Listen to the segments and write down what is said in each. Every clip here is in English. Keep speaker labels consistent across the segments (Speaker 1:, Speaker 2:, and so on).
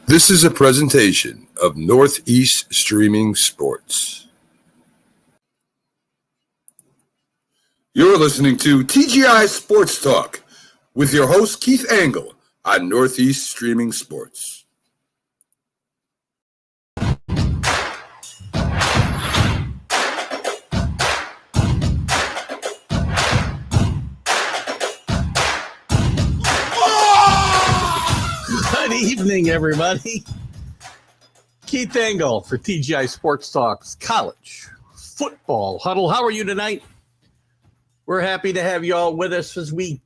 Speaker 1: This is a presentation of Northeast Streaming Sports. You're listening to TGI Sports Talk with your host Keith Angle on Northeast Streaming Sports.
Speaker 2: Good evening, everybody. Keith Angle for TGI Sports Talk's College Football Huddle. How are you tonight? We're happy to have you all with us as we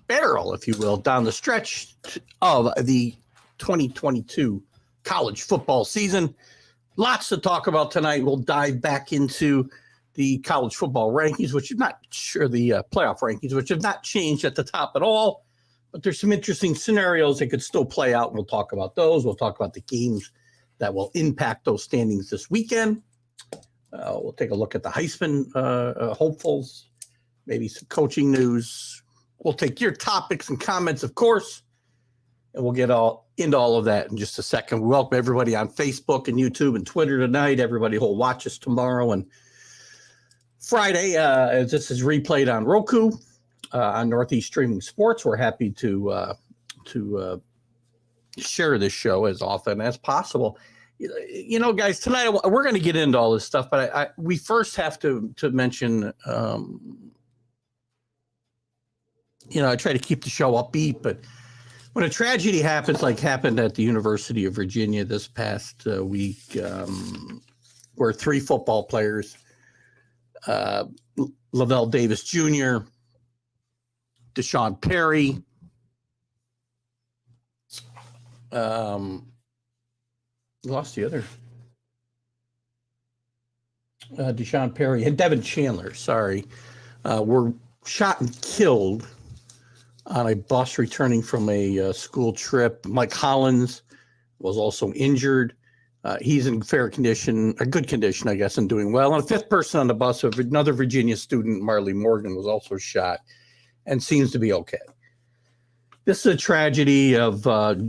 Speaker 2: barrel, if you will, down the stretch of the 2022 college football season. Lots to talk about tonight. We'll dive back into the college football rankings, which I'm not sure the playoff rankings, which have not changed at the top at all. But there's some interesting scenarios that could still play out, and we'll talk about those. We'll talk about the games that will impact those standings this weekend. We'll take a look at the Heisman hopefuls, maybe some coaching news. We'll take your topics and comments, of course, and we'll get into all of that in just a second. We welcome everybody on Facebook and YouTube and Twitter tonight, everybody who will watch us tomorrow and Friday, as this is replayed on Roku. On Northeast Streaming Sports, we're happy to share this show as often as possible. You know, guys, tonight we're going to get into all this stuff, but we first have to mention, I try to keep the show upbeat, but when a tragedy happens, like happened at the University of Virginia this past week, where three football players, Lavelle Davis Jr., Deshaun Perry, lost the other. Deshaun Perry and Devin Chandler, were shot and killed on a bus returning from a school trip. Mike Hollins was also injured. He's in fair condition, a good condition, I guess, and doing well. And a fifth person on the bus, another Virginia student, Marley Morgan, was also shot and seems to be okay. This is a tragedy of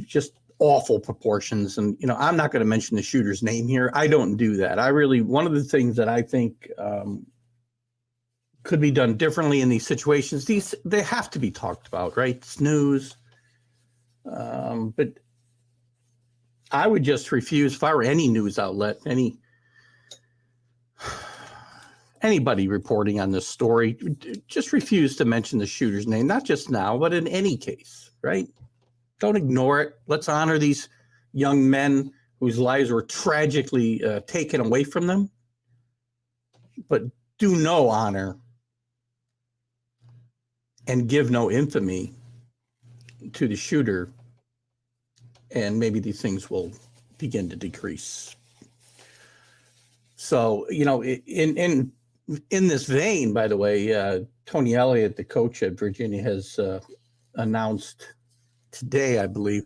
Speaker 2: just awful proportions. And, I'm not going to mention the shooter's name here. I don't do that. One of the things that I think could be done differently in these situations, they have to be talked about, right? It's news. But I would just refuse, if I were any news outlet, anybody reporting on this story, just refuse to mention the shooter's name, not just now, but in any case, right? Don't ignore it. Let's honor these young men whose lives were tragically taken away from them, but do no honor and give no infamy to the shooter, and maybe these things will begin to decrease. So, in this vein, by the way, Tony Elliott, the coach at Virginia, has announced today, I believe,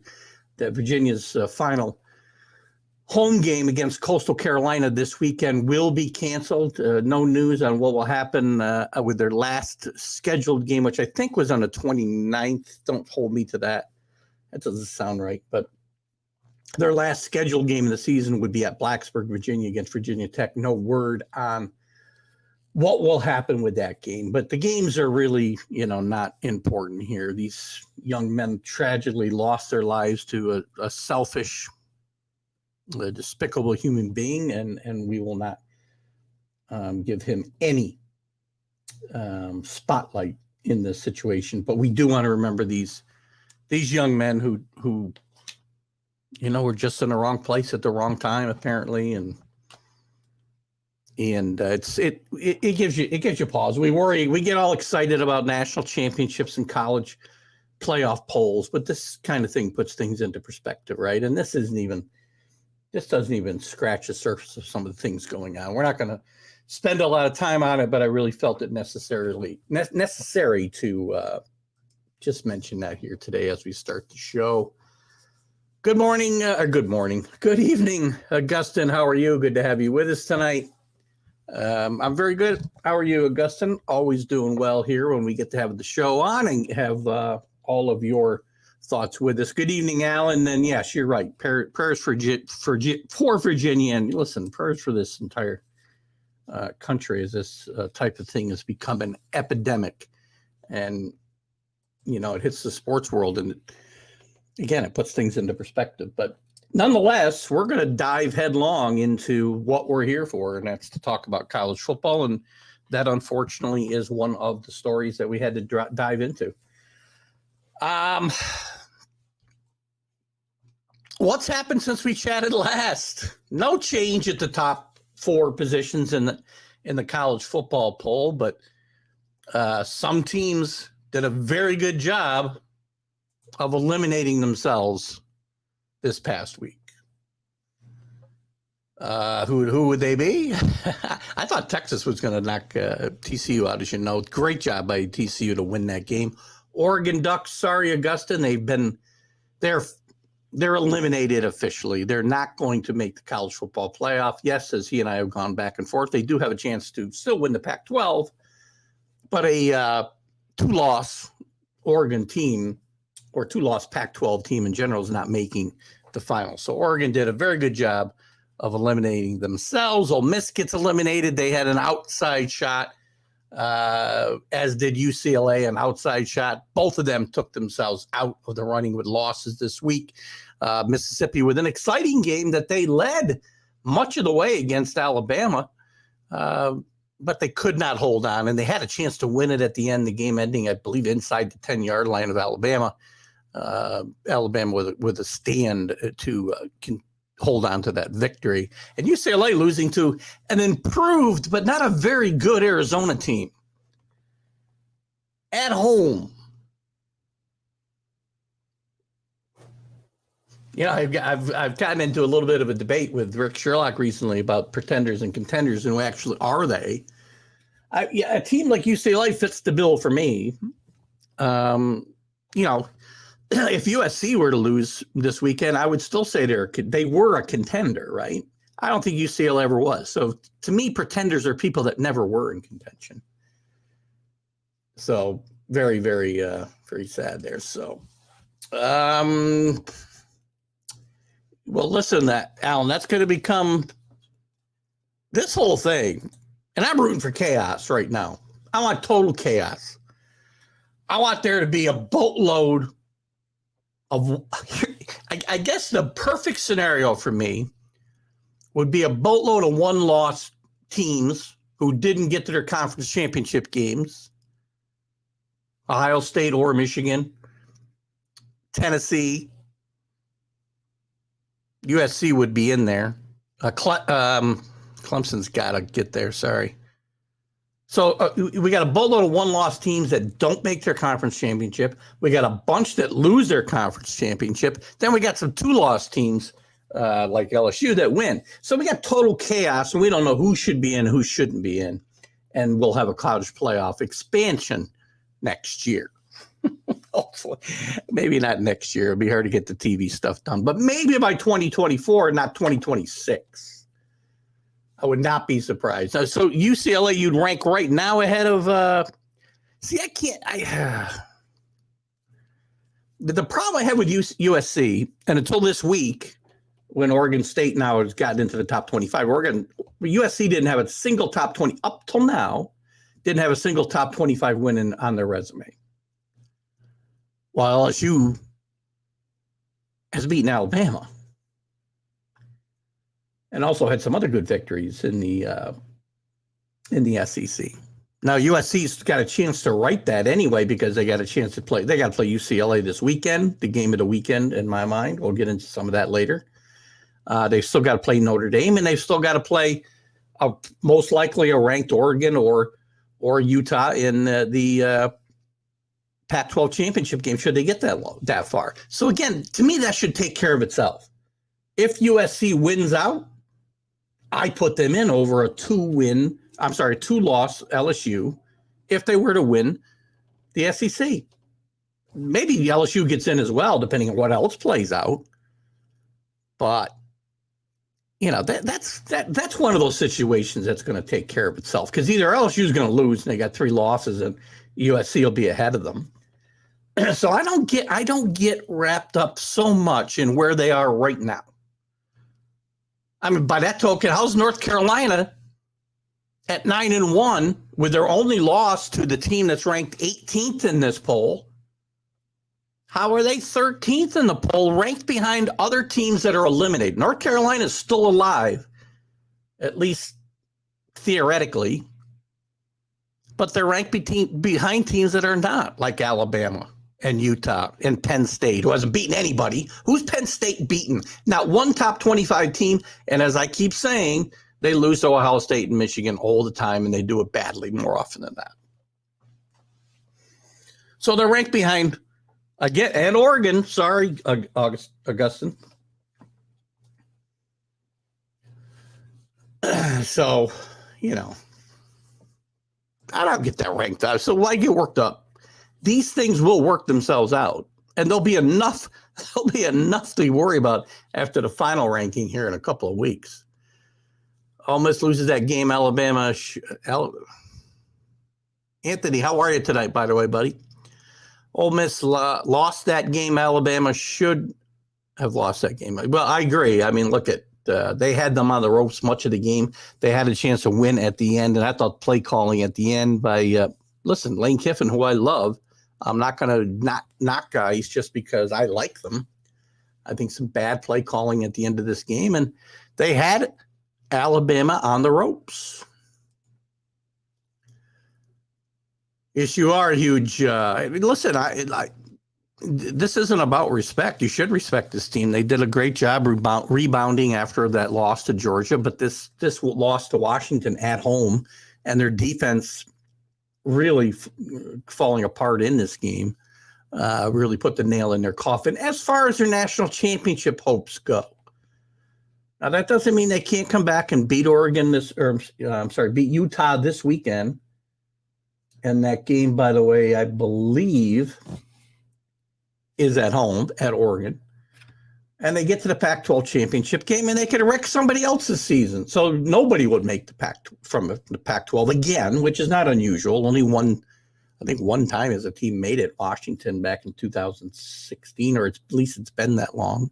Speaker 2: that Virginia's final home game against Coastal Carolina this weekend will be canceled. No news on what will happen with their last scheduled game, which I think was on the 29th. Don't hold me to that. That doesn't sound right. But their last scheduled game of the season would be at Blacksburg, Virginia, against Virginia Tech. No word on what will happen with that game. But the games are really, not important here. These young men tragically lost their lives to a selfish, a despicable human being, and we will not give him any spotlight in this situation. But we do want to remember these young men who were just in the wrong place at the wrong time, apparently, and it gives you pause. We get all excited about national championships and college playoff polls, but this kind of thing puts things into perspective, right? And this doesn't even scratch the surface of some of the things going on. We're not going to spend a lot of time on it, but I really felt it necessary to just mention that here today as we start the show. Good morning. Good evening, Augustin. How are you? Good to have you with us tonight. I'm very good. How are you, Augustin? Always doing well here when we get to have the show on and have all of your thoughts with us. Good evening, Alan. And yes, you're right. Prayers for Virginia, and listen, prayers for this entire country as this type of thing has become an epidemic, and it hits the sports world, and again, it puts things into perspective. But nonetheless, we're going to dive headlong into what we're here for, and that's to talk about college football, and that unfortunately is one of the stories that we had to dive into. What's happened since we chatted last? No change at the top 4 positions in the college football poll, but some teams did a very good job of eliminating themselves this past week. Who would they be? I thought Texas was going to knock TCU out, as you know. Great job by TCU to win that game. Oregon Ducks, sorry, Augusta, they're eliminated officially. They're not going to make the college football playoff. Yes, as he and I have gone back and forth, they do have a chance to still win the Pac-12, but a 2-loss Oregon team or 2-loss Pac-12 team in general is not making the final. So Oregon did a very good job of eliminating themselves. Ole Miss gets eliminated. They had an outside shot, as did UCLA, an outside shot. Both of them took themselves out of the running with losses this week. Mississippi with an exciting game that they led much of the way against Alabama, but they could not hold on, and they had a chance to win it at the end, the game ending, I believe, inside the 10-yard line of Alabama. Alabama with a stand to hold on to that victory. And UCLA losing to an improved but not a very good Arizona team at home. I've gotten into a little bit of a debate with Rick Sherlock recently about pretenders and contenders, and who actually are they? A team like UCLA fits the bill for me. If USC were to lose this weekend, I would still say they were a contender, right? I don't think UCLA ever was. So to me, pretenders are people that never were in contention. So very, very, very sad there. So, well, listen, Alan, that's going to become this whole thing. And I'm rooting for chaos right now. I want total chaos. I want there to be a boatload of, I guess the perfect scenario for me would be a boatload of 1-loss teams who didn't get to their conference championship games. Ohio State or Michigan, Tennessee, USC would be in there. Clemson's got to get there, sorry. So we got a boatload of 1-loss teams that don't make their conference championship. We got a bunch that lose their conference championship. Then we got some 2-loss teams like LSU that win. So we got total chaos, and we don't know who should be in, who shouldn't be in. And we'll have a college playoff expansion next year. Hopefully. Maybe not next year. It'll be hard to get the TV stuff done. But maybe by 2024, not 2026. I would not be surprised. So UCLA, you'd rank right now ahead of. The problem I have with USC, and until this week, when Oregon State now has gotten into the top 25, USC didn't have a single top 20 up till now. Didn't have a single top 25 win on their resume. While LSU has beaten Alabama. And also had some other good victories in the SEC. Now USC's got a chance to right that anyway, because they got a chance to play. They got to play UCLA this weekend, the game of the weekend in my mind. We'll get into some of that later. They've still got to play Notre Dame, and they've still got to play most likely a ranked Oregon or Utah in the Pac-12 championship game. Should they get that far? So again, to me, that should take care of itself. If USC wins out, I put them in over a 2-loss LSU if they were to win the SEC. Maybe LSU gets in as well, depending on what else plays out. But, that's one of those situations that's going to take care of itself, because either LSU is going to lose and they got 3 losses and USC will be ahead of them, So I don't get wrapped up so much in where they are right now. I mean, by that token, how's North Carolina at 9-1 with their only loss to the team that's ranked 18th in this poll? How are they 13th in the poll, ranked behind other teams that are eliminated? North Carolina is still alive, at least theoretically, but they're ranked behind teams that are not, like Alabama and Utah and Penn State, who hasn't beaten anybody. Who's Penn State beaten? Not one top 25 team. And as I keep saying, they lose to Ohio State and Michigan all the time, and they do it badly more often than that. So they're ranked behind, again, and Oregon. Sorry, Augustine. So, I don't get that ranked up. So why get worked up? These things will work themselves out, and there'll be enough to worry about after the final ranking here in a couple of weeks. Ole Miss loses that game. Alabama. Anthony, how are you tonight, by the way, buddy? Ole Miss lost that game. Alabama should have lost that game. Well, I agree. I mean, look at they had them on the ropes much of the game. They had a chance to win at the end, and I thought play calling at the end by Lane Kiffin, who I love. I'm not going to knock guys just because I like them. I think some bad play calling at the end of this game, and they had Alabama on the ropes. Yes, you are huge. Listen, this isn't about respect. You should respect this team. They did a great job rebounding after that loss to Georgia, but this loss to Washington at home and their defense really falling apart in this game really put the nail in their coffin as far as their national championship hopes go. Now, that doesn't mean they can't come back and beat beat Utah this weekend. And that game, by the way, I believe is at home at Oregon. And they get to the Pac-12 championship game, and they could wreck somebody else's season. So nobody would make the Pac-12 again, which is not unusual. Only one time as a team made it, Washington, back in 2016, or at least it's been that long.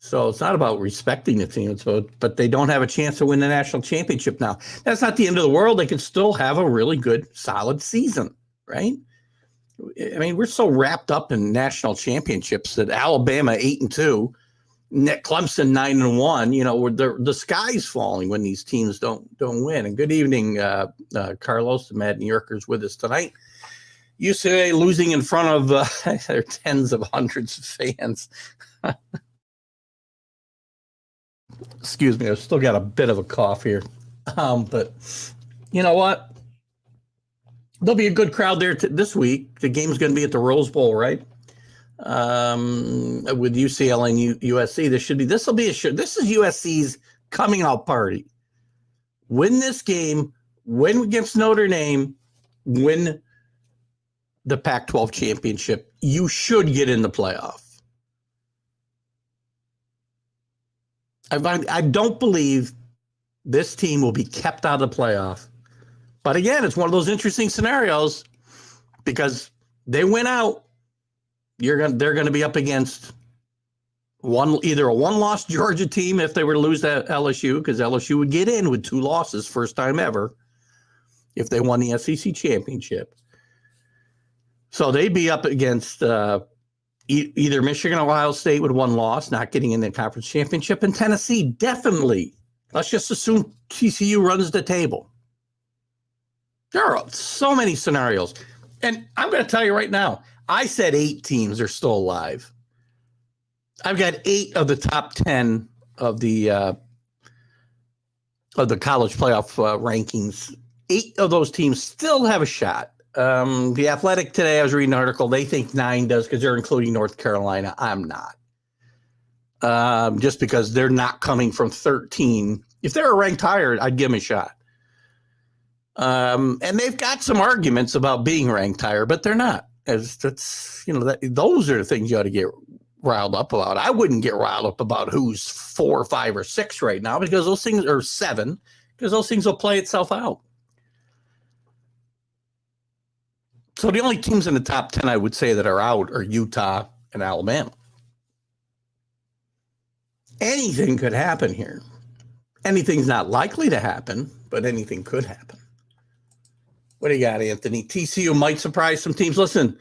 Speaker 2: So it's not about respecting the team, but they don't have a chance to win the national championship now. That's not the end of the world. They can still have a really good, solid season, right? I mean, we're so wrapped up in national championships that Alabama 8-2, Clemson 9-1. The sky's falling when these teams don't win. And good evening, Carlos, the Mad New Yorkers, with us tonight. UCLA losing in front of their tens of hundreds of fans. Excuse me, I've still got a bit of a cough here. But you know what? There'll be a good crowd there this week. The game's going to be at the Rose Bowl, right? With UCLA and USC, this will be a show. This is USC's coming out party. Win this game, win against Notre Dame, win the Pac-12 championship. You should get in the playoff. I don't believe this team will be kept out of the playoff. But again, it's one of those interesting scenarios because they win out. They're going to be up against either a one-loss Georgia team if they were to lose to LSU, because LSU would get in with 2 losses, first time ever, if they won the SEC championship. So they'd be up against either Michigan or Ohio State with 1 loss, not getting in the conference championship, and Tennessee definitely. Let's just assume TCU runs the table. There are so many scenarios. And I'm going to tell you right now, I said 8 teams are still alive. I've got 8 of the top 10 of the college playoff rankings. 8 of those teams still have a shot. The Athletic today, I was reading an article, they think 9 does because they're including North Carolina. I'm not. Just because they're not coming from 13. If they're ranked higher, I'd give them a shot. And they've got some arguments about being ranked higher, but they're not. Those are the things you ought to get riled up about. I wouldn't get riled up about who's 4, 5, or 6 right now, because those things are 7, because those things will play itself out. So the only teams in the top 10 I would say that are out are Utah and Alabama. Anything could happen here. Anything's not likely to happen, but anything could happen. What do you got, Anthony? TCU might surprise some teams. Listen,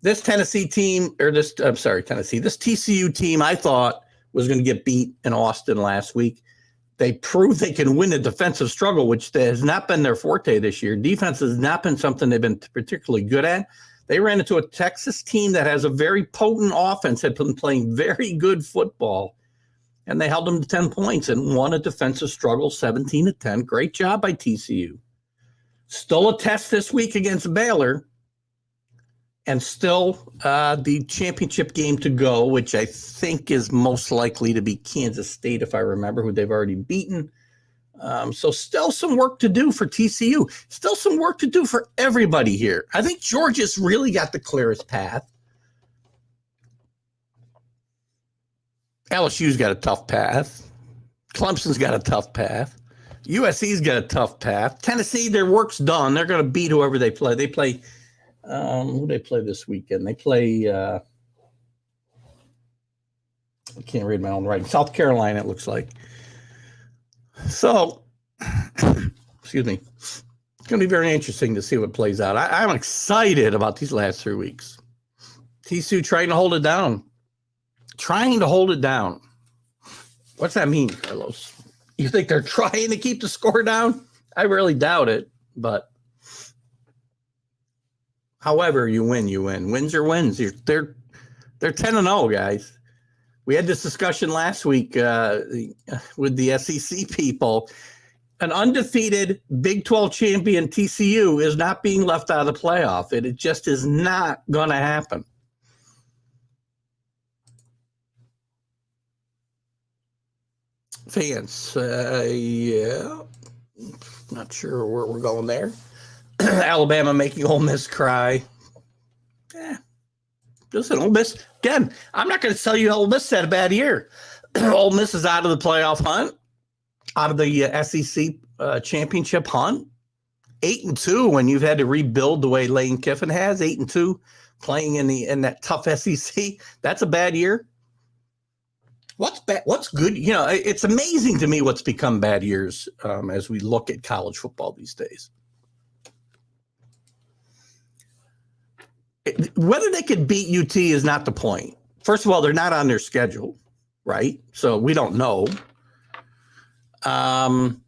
Speaker 2: this Tennessee team, this TCU team I thought was going to get beat in Austin last week. They proved they can win a defensive struggle, which has not been their forte this year. Defense has not been something they've been particularly good at. They ran into a Texas team that has a very potent offense, had been playing very good football, and they held them to 10 points and won a defensive struggle 17-10. Great job by TCU. Still a test this week against Baylor, and still the championship game to go, which I think is most likely to be Kansas State, if I remember, who they've already beaten. So still some work to do for TCU. Still some work to do for everybody here. I think Georgia's really got the clearest path. LSU's got a tough path. Clemson's got a tough path. USC's got a tough path. Tennessee, their work's done. They're going to beat whoever they play. They play, who do they play this weekend? They play, I can't read my own writing. South Carolina, it looks like. So, excuse me. It's going to be very interesting to see what plays out. I'm excited about these last 3 weeks. TCU trying to hold it down. Trying to hold it down. What's that mean, Carlos? You think they're trying to keep the score down? I really doubt it, but however you win, you win. Wins are wins. They're 10-0, guys. We had this discussion last week with the SEC people. An undefeated Big 12 champion TCU is not being left out of the playoff. It just is not going to happen. Fans, yeah, not sure where we're going there. Alabama making Ole Miss cry. Listen, Ole Miss, again, I'm not going to tell you Ole Miss had a bad year. Ole Miss is out of the playoff hunt, out of the SEC championship hunt. 8-2 when you've had to rebuild the way Lane Kiffin has. 8-2 playing in that tough SEC. That's a bad year. What's bad? What's good? You know, it's amazing to me what's become bad years as we look at college football these days. Whether they could beat UT is not the point. First of all, they're not on their schedule, right? So we don't know. And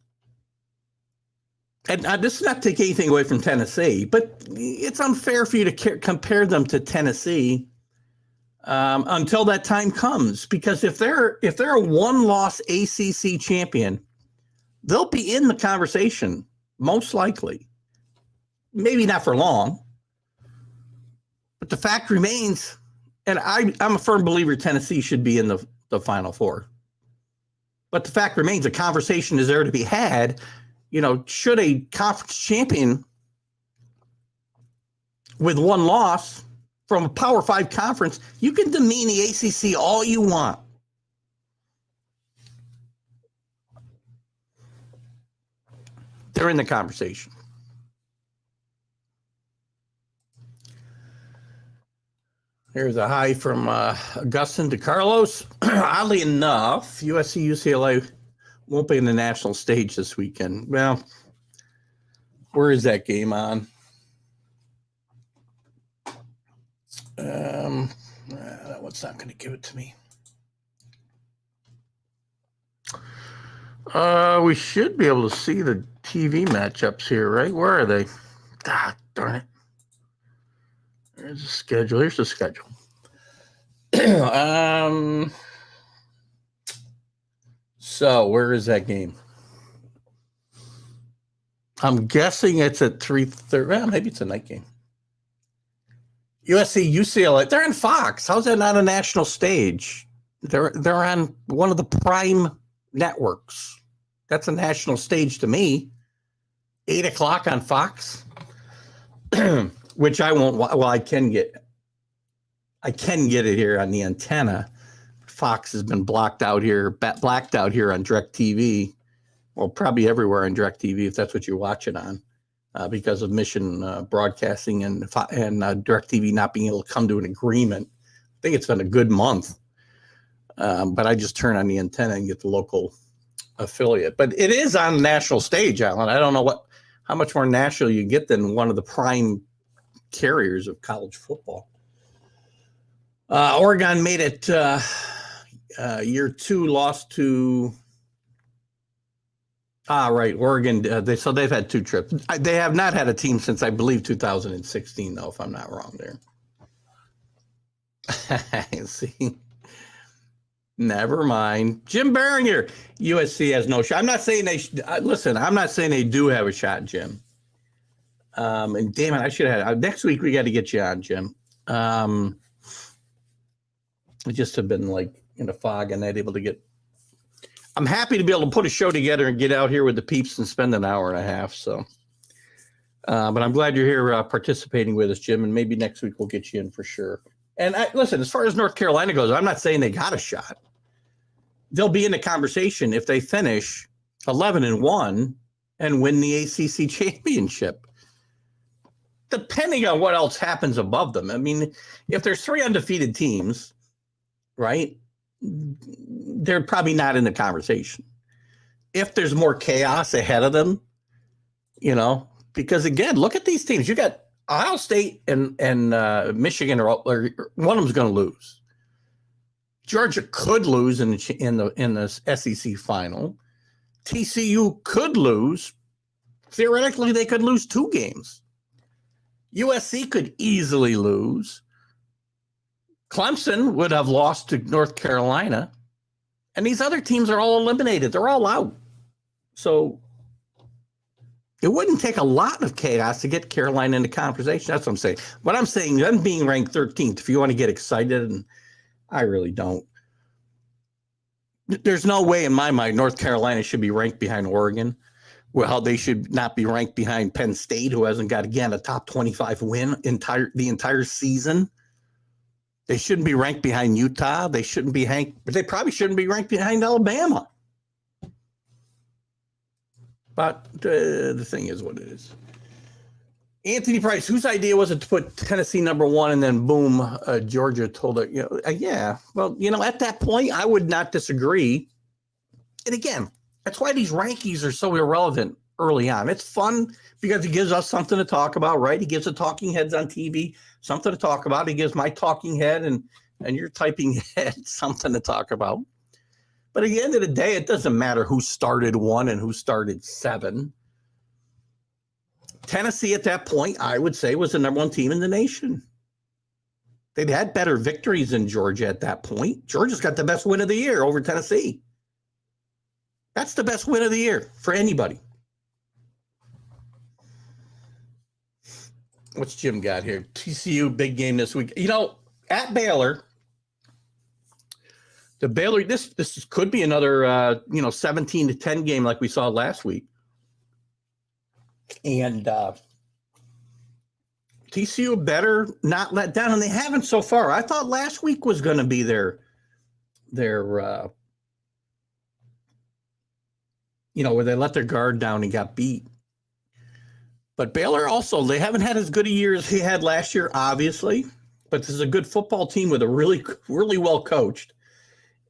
Speaker 2: this is not to take anything away from Tennessee, but it's unfair for you to compare them to Tennessee until that time comes. Because if they're a one-loss ACC champion, they'll be in the conversation, most likely. Maybe not for long. But the fact remains, and I'm a firm believer Tennessee should be in the Final Four. But the fact remains, a conversation is there to be had. You know, should a conference champion with one loss from a Power 5 conference, you can demean the ACC all you want. They're in the conversation. Here's a hi from Augustin to Carlos. Oddly enough, USC UCLA won't be in the national stage this weekend. Well, where is that game on? That one's not going to give it to me. We should be able to see the TV matchups here, right? Where are they? Ah, darn it. There's the schedule. Here's the schedule. So where is that game? I'm guessing it's at 3:30. Well, maybe it's a night game. USC, UCLA. They're on Fox. How's that not a national stage? They're on one of the prime networks. That's a national stage to me. 8:00 on Fox. Which I won't. Well, I can get it here on the antenna. Fox has been blacked out here on DirecTV. Well, probably everywhere on DirecTV if that's what you're watching on. because of Mission Broadcasting and DirecTV not being able to come to an agreement. I think it's been a good month, but I just turn on the antenna and get the local affiliate. But it is on the national stage, Alan. I don't know how much more national you get than one of the prime carriers of college football. Oregon made it year 2, lost to Oregon. They've had 2 trips. They have not had a team since I believe 2016, though, if I'm not wrong there. See, never mind. Jim Barringer, USC has no shot. I'm not saying they listen. I'm not saying they do have a shot, Jim. And damn it, I should have had next week. We got to get you on, Jim. I just have been like in a fog and not able to get. I'm happy to be able to put a show together and get out here with the peeps and spend an hour and a half. So, but I'm glad you're here participating with us, Jim. And maybe next week we'll get you in for sure. And listen, as far as North Carolina goes, I'm not saying they got a shot. They'll be in the conversation if they finish 11-1 and win the ACC championship. Depending on what else happens above them. I mean, if there's 3 undefeated teams, right, they're probably not in the conversation. If there's more chaos ahead of them, because again, look at these teams. You got Ohio State and Michigan are one of them's going to lose. Georgia could lose in the SEC final. TCU could lose. Theoretically, they could lose 2 games. USC could easily lose. Clemson would have lost to North Carolina. And these other teams are all eliminated. They're all out. So it wouldn't take a lot of chaos to get Carolina into conversation. That's what I'm saying. What I'm saying, them being ranked 13th, if you want to get excited, and I really don't. There's no way in my mind North Carolina should be ranked behind Oregon. Well, they should not be ranked behind Penn State, who hasn't got, again, a top 25 win the entire season. They shouldn't be ranked behind Utah. They shouldn't be but they probably shouldn't be ranked behind Alabama. But the thing is what it is. Anthony Price, whose idea was it to put Tennessee number 1 and then boom, Georgia told it, yeah. Well, at that point, I would not disagree. And again, that's why these rankings are so irrelevant early on. It's fun because it gives us something to talk about, right? He gives the talking heads on TV something to talk about. He gives my talking head and your typing head something to talk about. But at the end of the day, it doesn't matter who started 1 and who started 7. Tennessee at that point, I would say, was the number 1 team in the nation. They'd had better victories than Georgia at that point. Georgia's got the best win of the year over Tennessee. That's the best win of the year for anybody. What's Jim got here? TCU big game this week. At Baylor, the Baylor this could be another 17-10 game like we saw last week. And TCU better not let down, and they haven't so far. I thought last week was going to be their where they let their guard down and got beat. But Baylor also, they haven't had as good a year as they had last year, obviously. But this is a good football team with a really, really well coached.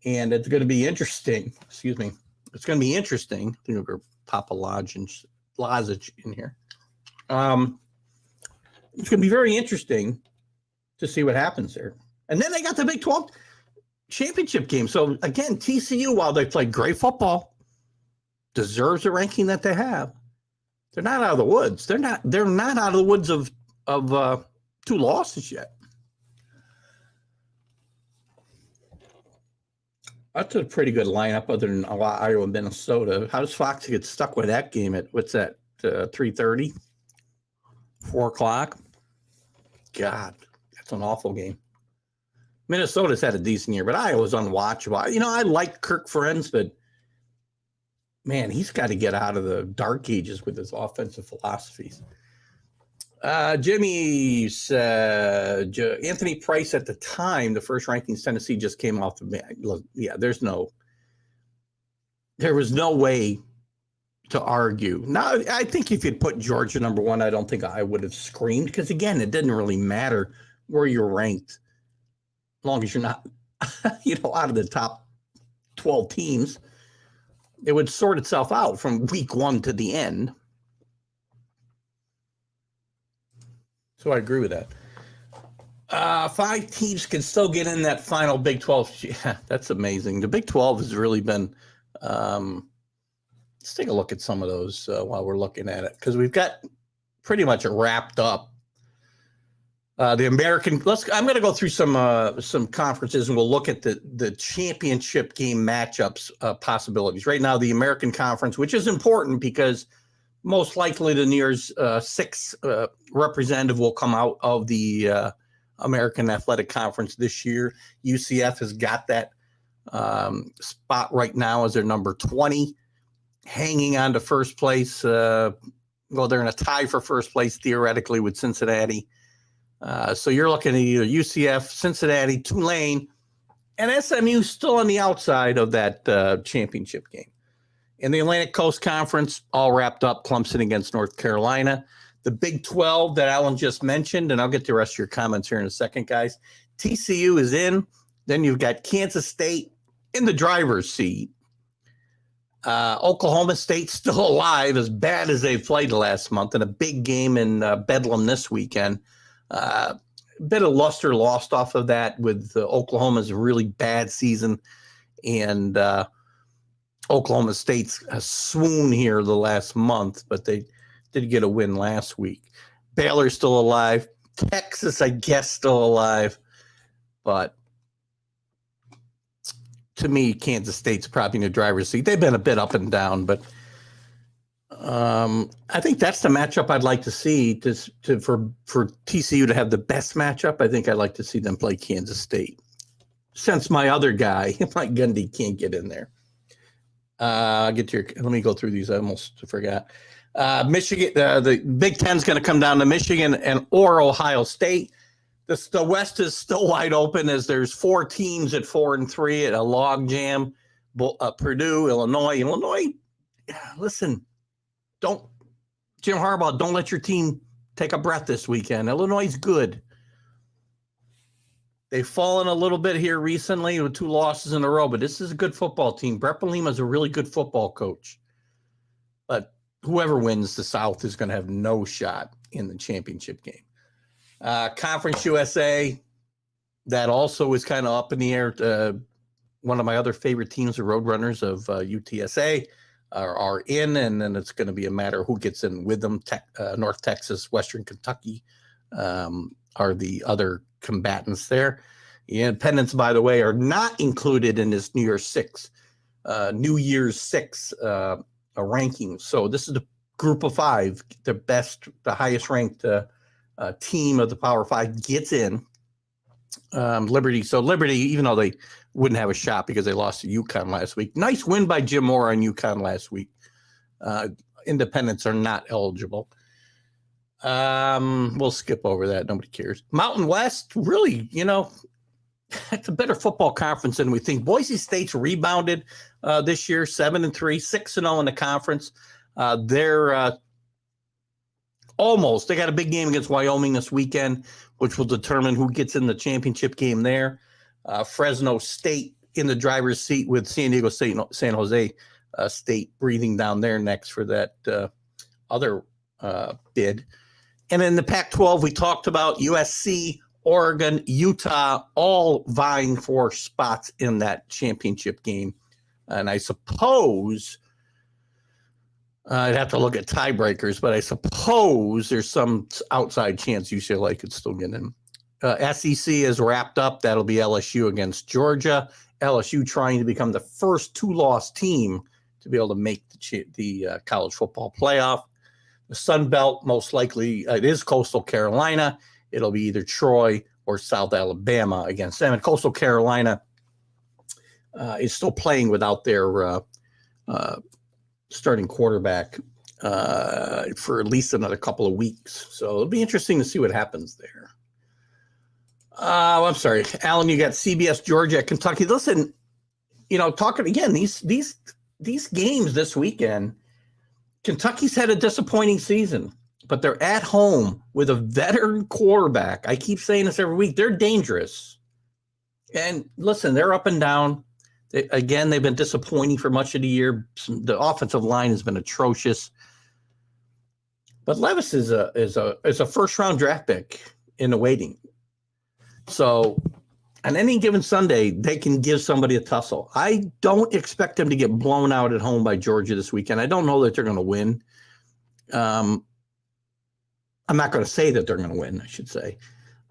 Speaker 2: And it's going to be interesting. Excuse me. It's going to be interesting. I think we're going to pop a lozenge in here. It's going to be very interesting to see what happens there. And then they got the Big 12 championship game. So, again, TCU, while they played great football, deserves the ranking that they have. They're not out of the woods. They're not out of the woods of 2 losses yet. That's a pretty good lineup other than Iowa and Minnesota. How does Fox get stuck with that game at, 3:30? 4 o'clock? God, that's an awful game. Minnesota's had a decent year, but Iowa's unwatchable. I like Kirk Ferentz, but man, he's got to get out of the dark ages with his offensive philosophies. Jimmy said, Anthony Price at the time, the first rankings, Tennessee just came off the bat. Look, yeah, there was no way argue. Now, I think if you'd put Georgia number one, I don't think I would have screamed because, again, it didn't really matter where you're ranked, as long as you're not, out of the top 12 teams. It would sort itself out from week one to the end. So I agree with that. 5 teams can still get in that final Big 12. Yeah, that's amazing. The Big 12 has really been. Let's take a look at some of those while we're looking at it, because we've got pretty much wrapped up. The American. I'm going to go through some conferences, and we'll look at the championship game matchups possibilities. Right now, the American Conference, which is important because most likely the New Year's 6 representative will come out of the American Athletic Conference this year. UCF has got that spot right now as their number 20, hanging on to first place. They're in a tie for first place theoretically with Cincinnati. So you're looking at either UCF, Cincinnati, Tulane, and SMU still on the outside of that championship game. In the Atlantic Coast Conference, all wrapped up, Clemson against North Carolina. The Big 12 that Alan just mentioned, and I'll get the rest of your comments here in a second, guys. TCU is in. Then you've got Kansas State in the driver's seat. Oklahoma State still alive, as bad as they've played last month, and a big game in Bedlam this weekend. A bit of luster lost off of that with Oklahoma's really bad season, and Oklahoma State's a swoon here the last month, but they did get a win last week. Baylor's still alive. Texas, I guess, still alive. But to me, Kansas State's probably in the driver's seat. They've been a bit up and down, but I think that's the matchup I'd like to see for TCU to have the best matchup. I think I'd like to see them play Kansas State, since my other guy, Mike Gundy, can't get in there. Let me go through these. I almost forgot. Michigan, the Big Ten's going to come down to Michigan or Ohio State. The West is still wide open as there's 4 teams at 4-3 at a log jam. Purdue, Illinois. Listen, Jim Harbaugh, don't let your team take a breath this weekend. Illinois is good. They've fallen a little bit here recently with 2 losses in a row, but this is a good football team. Brett Bielema is a really good football coach. But whoever wins the South is going to have no shot in the championship game. Conference USA, that also is kind of up in the air. One of my other favorite teams, the Roadrunners of UTSA, are in, and then it's going to be a matter of who gets in with them. North Texas, Western Kentucky are the other combatants there. The Independents, by the way, are not included in this New Year's 6 ranking. So this is the group of 5, the highest ranked team of the Power 5 gets in. Liberty, even though they wouldn't have a shot because they lost to UConn last week. Nice win by Jim Moore on UConn last week. Independents are not eligible. We'll skip over that. Nobody cares. Mountain West, really, it's a better football conference than we think. Boise State's rebounded this year, 7-3, 6-0 in the conference. They're almost. They got a big game against Wyoming this weekend, which will determine who gets in the championship game there. Fresno State in the driver's seat with San Diego State, San Jose State breathing down their necks for that other bid. And in the Pac-12, we talked about USC, Oregon, Utah, all vying for spots in that championship game. And I suppose I'd have to look at tiebreakers, but I suppose there's some outside chance UCLA could still get in. SEC is wrapped up. That'll be LSU against Georgia. LSU trying to become the first 2-loss team to be able to make the college football playoff. The Sun Belt, most likely, it is Coastal Carolina. It'll be either Troy or South Alabama against them. And Coastal Carolina is still playing without their starting quarterback for at least another couple of weeks. So it'll be interesting to see what happens there. I'm sorry, Alan, you got CBS Georgia at Kentucky. Listen, talking again, these games this weekend, Kentucky's had a disappointing season, but they're at home with a veteran quarterback. I keep saying this every week. They're dangerous. And listen, they're up and down. They've been disappointing for much of the year. The offensive line has been atrocious. But Levis is a first-round draft pick in the waiting. So on any given Sunday, they can give somebody a tussle. I don't expect them to get blown out at home by Georgia this weekend. I don't know that they're going to win. I'm not going to say that they're going to win, I should say.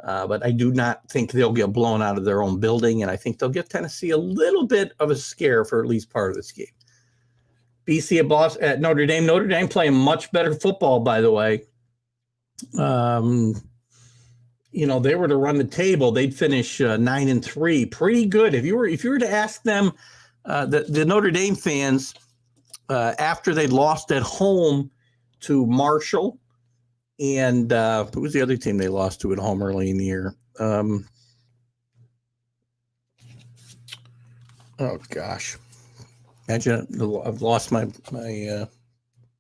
Speaker 2: But I do not think they'll get blown out of their own building, and I think they'll give Tennessee a little bit of a scare for at least part of this game. BC at Notre Dame. Notre Dame playing much better football, by the way. They were to run the table, they'd finish 9-3, pretty good. If you were to ask them, the Notre Dame fans, after they lost at home to Marshall, and who was the other team they lost to at home early in the year? Oh gosh, imagine I've lost my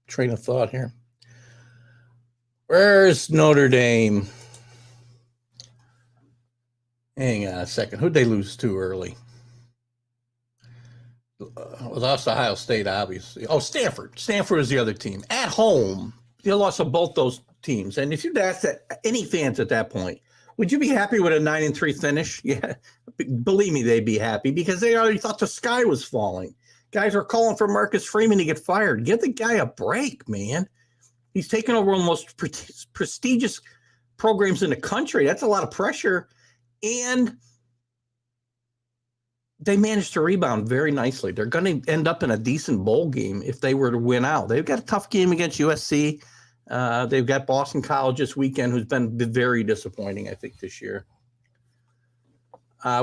Speaker 2: train of thought here. Where's Notre Dame? Hang on a second. Who'd they lose to early? Well, lost to Ohio State, obviously. Oh, Stanford. Stanford was the other team. At home, they lost to both those teams. And if you'd ask any fans at that point, would you be happy with a 9-3 finish? Yeah, believe me, they'd be happy because they already thought the sky was falling. Guys are calling for Marcus Freeman to get fired. Give the guy a break, man. He's taken over one of the most prestigious programs in the country. That's a lot of pressure. And they managed to rebound very nicely. They're going to end up in a decent bowl game if they were to win out. They've got a tough game against USC. They've got Boston College this weekend, who's been very disappointing, I think, this year.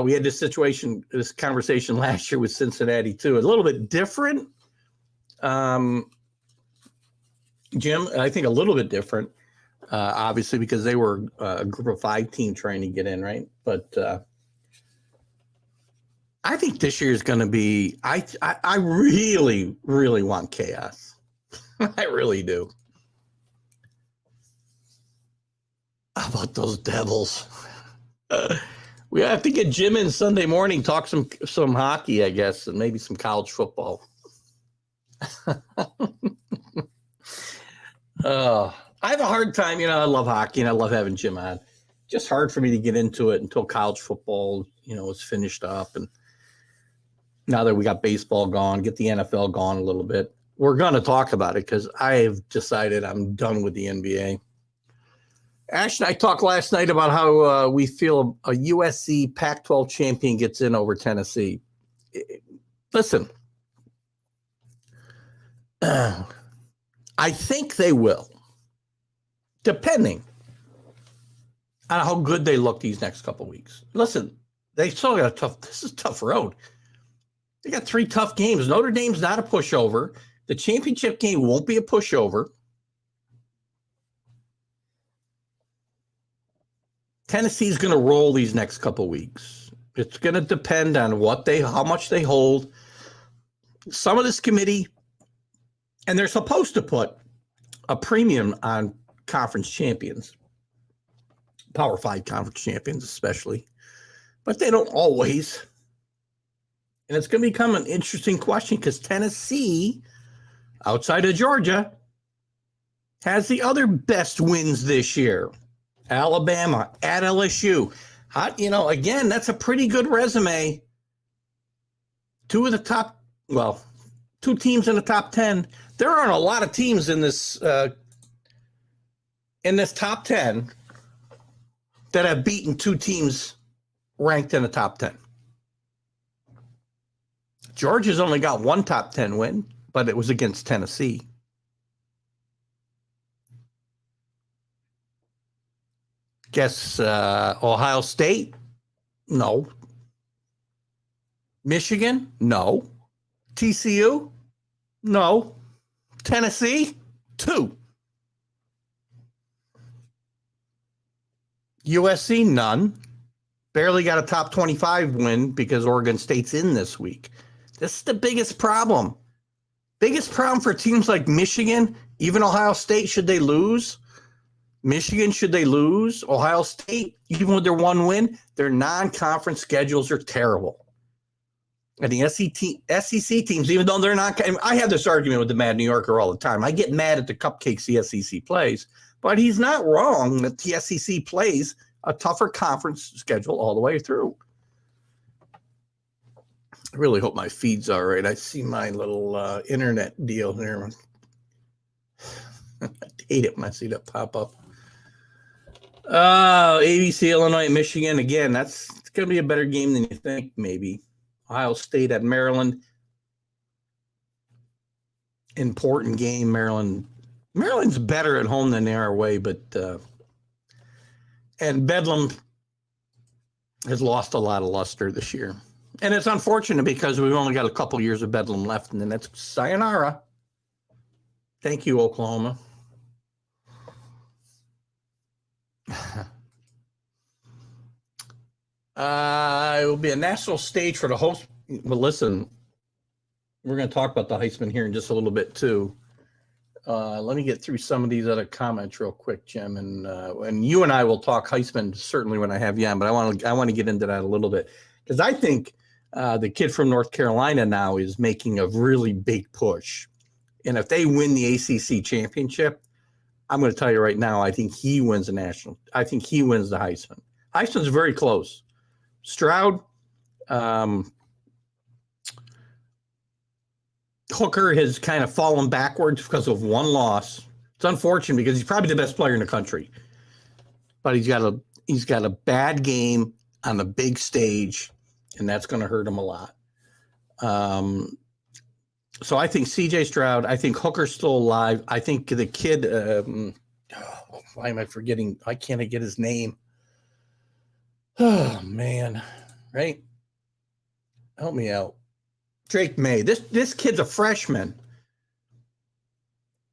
Speaker 2: We had this conversation last year with Cincinnati, too. A little bit different. Jim, I think a little bit different. Obviously, because they were a group of 5 team trying to get in, right? But I think this year is going to be. I really, really want chaos. I really do. How about those Devils? We have to get Jim in Sunday morning, talk some hockey, I guess, and maybe some college football. I have a hard time, I love hockey and I love having Jim on. Just hard for me to get into it until college football, is finished up. And now that we got baseball gone, get the NFL gone a little bit. We're going to talk about it because I have decided I'm done with the NBA. Ash and I talked last night about how we feel a USC Pac-12 champion gets in over Tennessee. Listen, I think they will. Depending on how good they look these next couple of weeks. Listen, they still got this is a tough road. They got 3 tough games. Notre Dame's not a pushover. The championship game won't be a pushover. Tennessee's going to roll these next couple of weeks. It's going to depend on how much they hold. Some of this committee, and they're supposed to put a premium on conference champions, Power 5 conference champions especially, but they don't always. And it's going to become an interesting question because Tennessee, outside of Georgia, has the other best wins this year. Alabama at LSU. Again, that's a pretty good resume. 2 teams in the top 10. There aren't a lot of teams in this top 10 that have beaten 2 teams ranked in the top 10. Georgia's only got 1 top 10 win, but it was against Tennessee. Guess Ohio State? No. Michigan? No. TCU? No. Tennessee? 2. USC? None. Barely got a top 25 win because Oregon State's in this week. This is the biggest problem. Biggest problem for teams like Michigan, even Ohio State, should they lose? Michigan, should they lose? Ohio State, even with their one win, their non-conference schedules are terrible. And the SEC teams, even though they're not, I have this argument with the Mad New Yorker all the time. I get mad at the cupcakes the SEC plays, but he's not wrong that the SEC plays a tougher conference schedule all the way through. I really hope my feed's all right. I see my little internet deal here. I hate it when I see that pop up. ABC, Illinois, Michigan. Again, it's going to be a better game than you think, maybe. Ohio State at Maryland. Important game, Maryland. Maryland's better at home than they are away, but and Bedlam has lost a lot of luster this year. And it's unfortunate because we've only got a couple years of Bedlam left, and then that's sayonara. Thank you, Oklahoma. It will be a national stage for the host. Well, listen, we're going to talk about the Heisman here in just a little bit too. Let me get through some of these other comments real quick, Jim, and you and I will talk Heisman certainly when I have you on. But I want to get into that a little bit because I think the kid from North Carolina now is making a really big push, and if they win the ACC championship, I'm going to tell you right now, I think he wins the national. I think he wins the Heisman. Heisman's very close. Stroud, Hooker has kind of fallen backwards because of one loss. It's unfortunate because he's probably the best player in the country, but he's got a bad game on the big stage, and that's going to hurt him a lot. So I think C.J. Stroud. I think Hooker's still alive. I think the kid. Why am I forgetting? Why can't I get his name? Oh man, right? Help me out. Drake May. This kid's a freshman,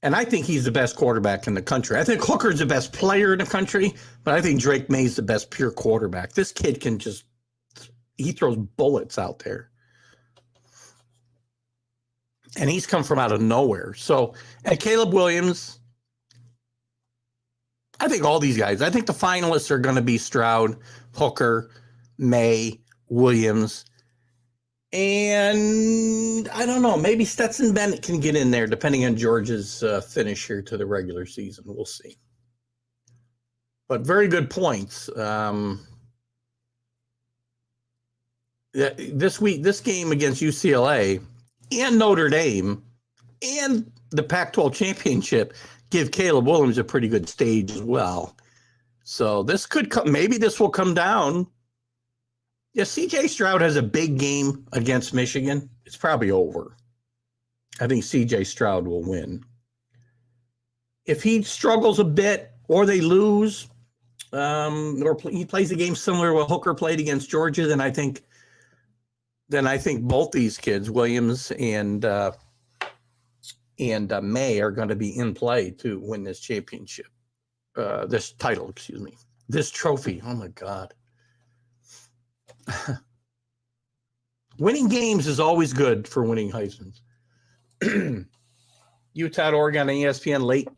Speaker 2: and I think he's the best quarterback in the country. I think Hooker's the best player in the country, but I think Drake May's the best pure quarterback. This kid he throws bullets out there. And he's come from out of nowhere. So, and Caleb Williams, I think all these guys, I think the finalists are going to be Stroud, Hooker, May, Williams, and I don't know, maybe Stetson Bennett can get in there depending on Georgia's finish here to the regular season. We'll see. But very good points. This game against UCLA and Notre Dame and the Pac-12 championship give Caleb Williams a pretty good stage as well. So this could come, maybe this will come down. If CJ Stroud has a big game against Michigan, it's probably over. I think CJ Stroud will win. If he struggles a bit or they lose, or he plays a game similar to what Hooker played against Georgia, then I think both these kids, Williams and May, are going to be in play to win this championship, this title, this trophy. Oh my God. Winning games is always good for winning Heismans. Utah, Oregon, and ESPN late.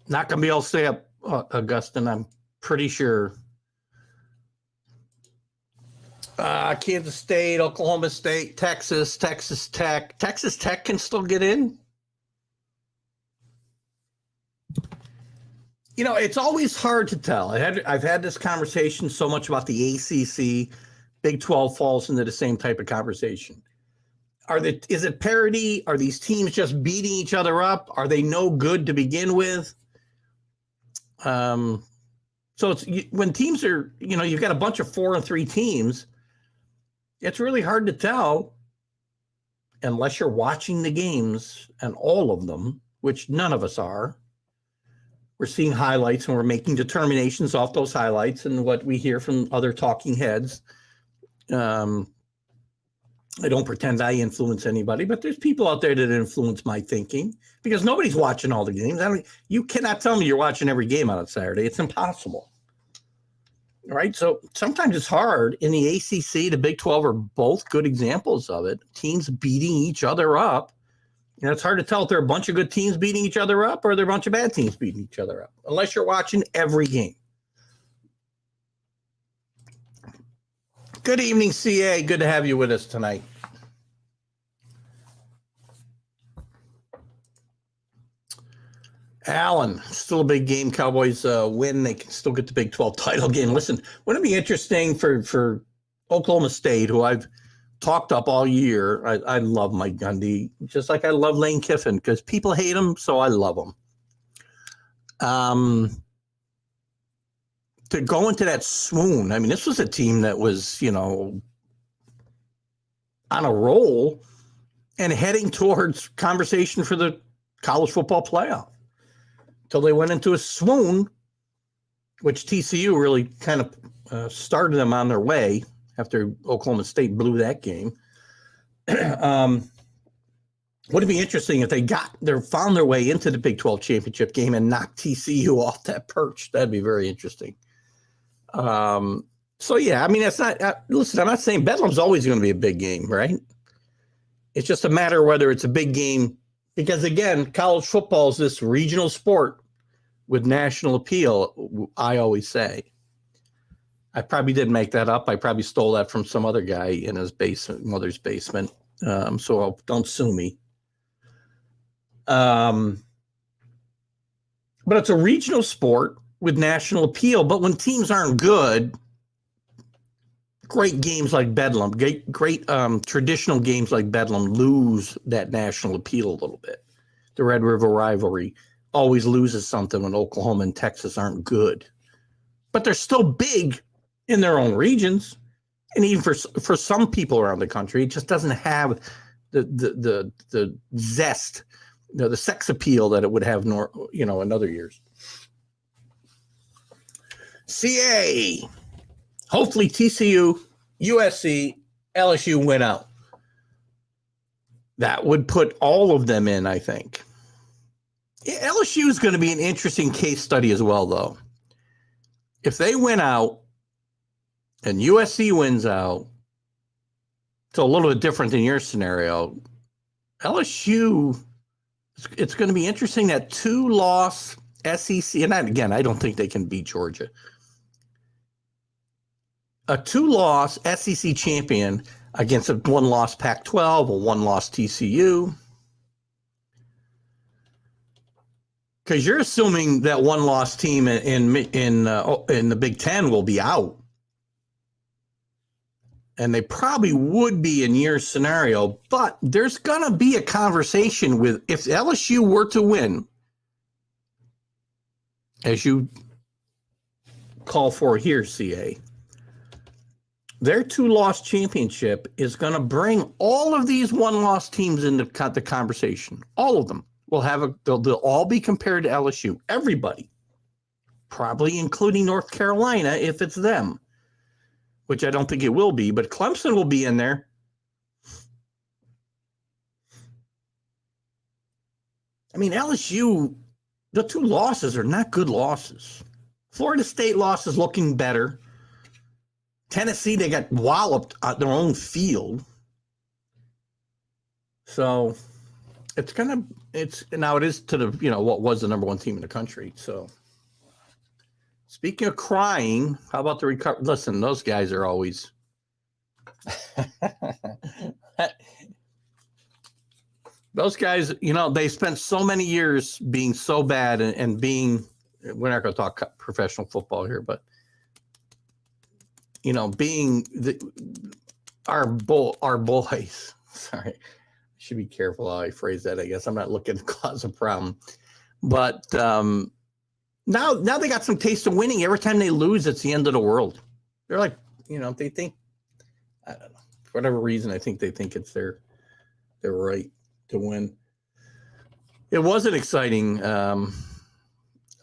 Speaker 2: Not going to be able to stay up, Augustine, I'm pretty sure. Kansas State, Oklahoma State, Texas, Texas Tech. Texas Tech can still get in. You know, it's always hard to tell. I've had this conversation so much about the ACC. Big 12 falls into the same type of conversation. Is it parity? Are these teams just beating each other up? Are they no good to begin with? So it's when teams are, you've got a bunch of 4-3 teams. It's really hard to tell unless you're watching the games, and all of them, which none of us are. We're seeing highlights and we're making determinations off those highlights and what we hear from other talking heads. I don't pretend I influence anybody, but there's people out there that influence my thinking because nobody's watching all the games. You cannot tell me you're watching every game on a Saturday. It's impossible. Right? So sometimes it's hard. In the ACC, the Big 12 are both good examples of it. Teams beating each other up. You know, it's hard to tell if they're a bunch of good teams beating each other up or they're a bunch of bad teams beating each other up, unless you're watching every game. Good evening, CA. Good to have you with us tonight. Alan, still a big game. Cowboys win. They can still get the Big 12 title game. Listen, wouldn't it be interesting for Oklahoma State, who I've talked up all year? I love Mike Gundy, just like I love Lane Kiffin, because people hate him, so I love him. To go into that swoon, I mean, this was a team that was, you know, on a roll and heading towards conversation for the college football playoff until they went into a swoon, which TCU really kind of started them on their way after Oklahoma State blew that game. Would it be interesting if they found their way into the Big 12 championship game and knocked TCU off that perch? That'd be very interesting. So yeah, I mean, that's not, listen, I'm not saying Bedlam's always going to be a big game, right? It's just a matter of whether it's a big game, because again, college football is this regional sport with national appeal, I always say. I probably didn't make that up. I probably stole that from some other guy in his mother's basement. So don't sue me. But it's a regional sport with national appeal. But when teams aren't good, great games like Bedlam, great traditional games like Bedlam lose that national appeal a little bit. The Red River rivalry always loses something when Oklahoma and Texas aren't good. But they're still big in their own regions. And even for some people around the country, it just doesn't have the zest, the sex appeal that it would have in other years. CA. Hopefully TCU, USC, LSU win out. That would put all of them in, I think. LSU is going to be an interesting case study as well, though. If they win out and USC wins out, it's a little bit different than your scenario. LSU, it's going to be interesting that 2-loss SEC, and again, I don't think they can beat Georgia. A 2-loss SEC champion against a 1-loss Pac-12, a 1-loss TCU. Because you're assuming that 1-loss team in the Big Ten will be out. And they probably would be in your scenario, but there's going to be a conversation with, if LSU were to win, as you call for here, CA, their 2-loss championship is going to bring all of these 1-loss teams into the conversation. All of them will they'll all be compared to LSU. Everybody, probably including North Carolina if it's them, which I don't think it will be, but Clemson will be in there. I mean, LSU, the 2 losses are not good losses. Florida State loss is looking better. Tennessee, they got walloped on their own field. So now it is to the, what was the number 1 team in the country. So speaking of crying, how about the recovery? Listen, those guys are always. Those guys, they spent so many years being so bad and being, we're not going to talk professional football here, but, being our boys, sorry, I should be careful how I phrase that. I guess I'm not looking to cause a problem, but now they got some taste of winning. Every time they lose, it's the end of the world. They're like, they think, I don't know, for whatever reason, I think they think it's their right to win. It was an exciting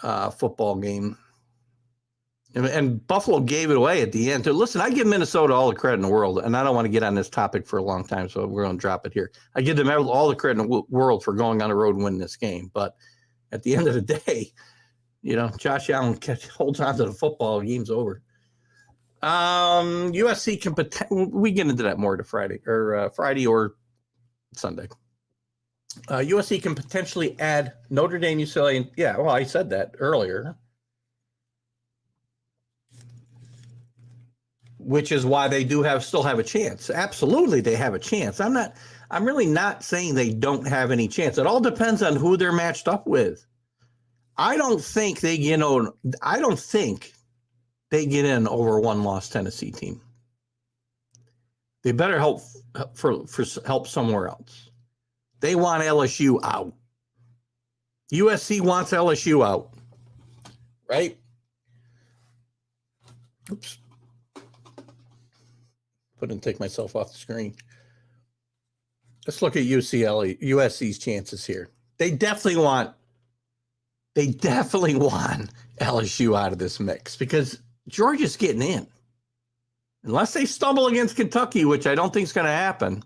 Speaker 2: football game. And Buffalo gave it away at the end. So listen, I give Minnesota all the credit in the world, and I don't want to get on this topic for a long time, so we're going to drop it here. I give them all the credit in the world for going on the road and winning this game. But at the end of the day, Josh Allen holds on to the football, game's over. USC can we get into that more to Friday or Sunday. USC can potentially add Notre Dame, UCLA, and yeah, well, I said that earlier, which is why they still have a chance. Absolutely, they have a chance. I'm really not saying they don't have any chance. It all depends on who they're matched up with. I don't think they get in over a one-loss Tennessee team. They better help for help somewhere else. They want LSU out. USC wants LSU out, right? Oops. Couldn't take myself off the screen. Let's look at USC's chances here. They definitely want LSU out of this mix because Georgia's getting in. Unless they stumble against Kentucky, which I don't think is going to happen.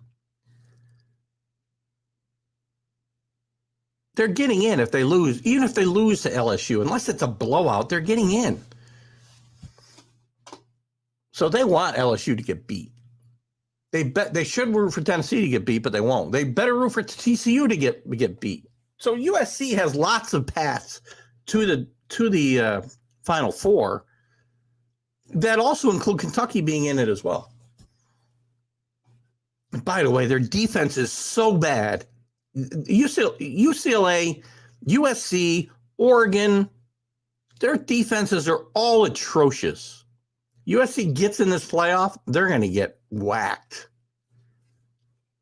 Speaker 2: They're getting in if they lose. Even if they lose to LSU, unless it's a blowout, they're getting in. So they want LSU to get beat. They should root for Tennessee to get beat, but they won't. They better root for TCU to get beat. So USC has lots of paths to the Final Four that also include Kentucky being in it as well. And by the way, their defense is so bad. UCLA, USC, Oregon, their defenses are all atrocious. USC gets in this playoff, they're going to get whacked.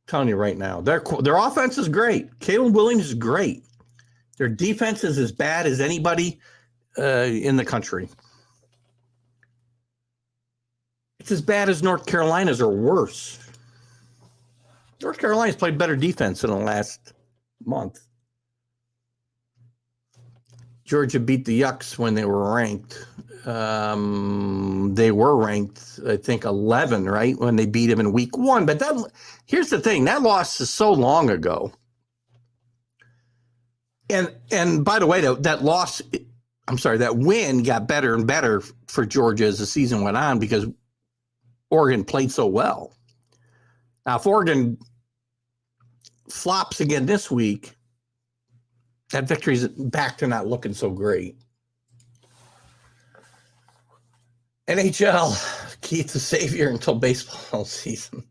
Speaker 2: I'm telling you right now. Their offense is great. Caleb Williams is great. Their defense is as bad as anybody in the country. It's as bad as North Carolina's or worse. North Carolina's played better defense in the last month. Georgia beat the Yucks when they were ranked. They were ranked, I think, 11, right, when they beat them in week 1. But here's the thing. That loss is so long ago. And by the way, that win got better and better for Georgia as the season went on because Oregon played so well. Now, if Oregon flops again this week, that victory's back to not looking so great. NHL, Keith's a savior until baseball season.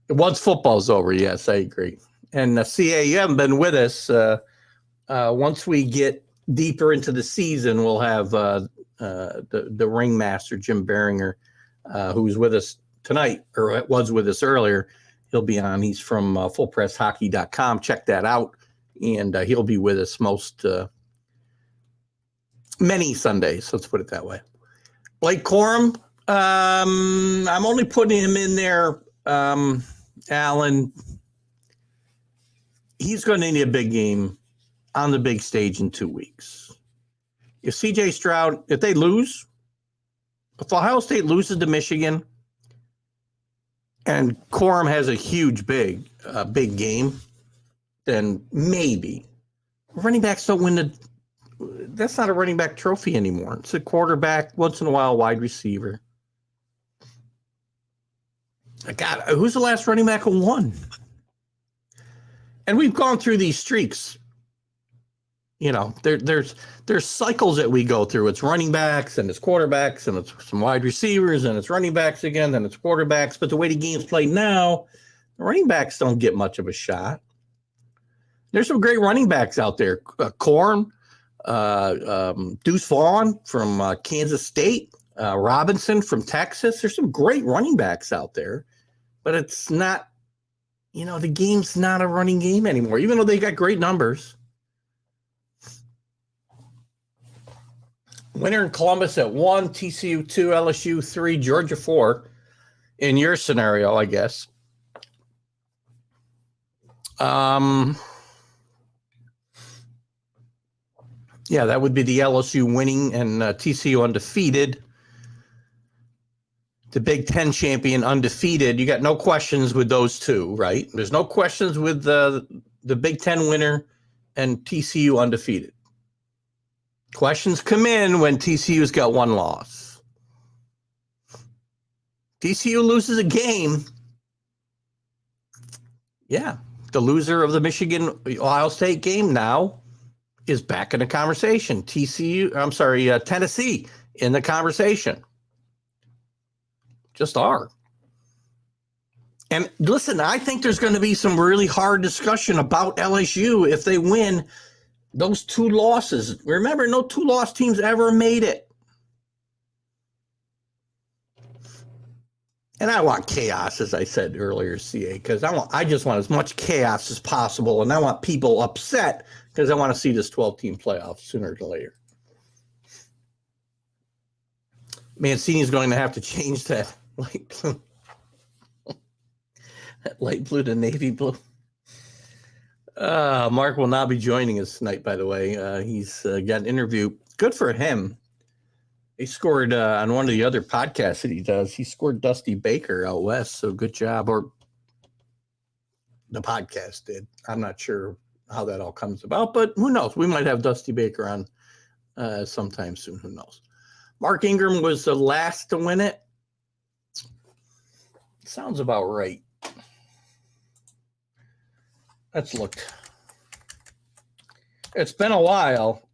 Speaker 2: Once football's over, yes, I agree. And CA, you haven't been with us. Once we get deeper into the season, we'll have the ringmaster, Jim Beringer, who's with us tonight, or was with us earlier. He'll be on. He's from fullpresshockey.com. Check that out. And he'll be with us many Sundays. Let's put it that way. Blake Corum, I'm only putting him in there, Alan. He's going to need a big game on the big stage in 2 weeks. If CJ Stroud, if Ohio State loses to Michigan and Corum has a huge, big game, then maybe. Running backs don't win that's not a running back trophy anymore. It's a quarterback, once in a while, wide receiver. God, who's the last running back who won? And we've gone through these streaks. You know, there's cycles that we go through. It's running backs and it's quarterbacks and it's some wide receivers and it's running backs again, then it's quarterbacks. But the way the game's played now, the running backs don't get much of a shot. There's some great running backs out there. Corum, Deuce Vaughn from Kansas State, Robinson from Texas. There's some great running backs out there, but it's not, the game's not a running game anymore, even though they got great numbers. Winner in Columbus at 1, TCU 2, LSU 3, Georgia 4 in your scenario, I guess. Yeah, that would be the LSU winning and TCU undefeated. The Big Ten champion undefeated. You got no questions with those two, right? There's no questions with the Big Ten winner and TCU undefeated. Questions come in when TCU's got one loss. TCU loses a game. Yeah, the loser of the Michigan-Ohio State game now is back in the conversation. Tennessee in the conversation. Just are. And listen, I think there's going to be some really hard discussion about LSU if they win those 2 losses. Remember, no 2-loss teams ever made it. And I want chaos, as I said earlier, CA, because I just want as much chaos as possible, and I want people upset because I want to see this 12-team playoff sooner or later. Mancini's going to have to change that light blue, that light blue to navy blue. Mark will not be joining us tonight, by the way. He's got an interview. Good for him. He scored on one of the other podcasts that he does. He scored Dusty Baker out west, so good job. Or the podcast did. I'm not sure how that all comes about, but who knows? We might have Dusty Baker on sometime soon. Who knows? Mark Ingram was the last to win it. Sounds about right. Let's look. It's been a while,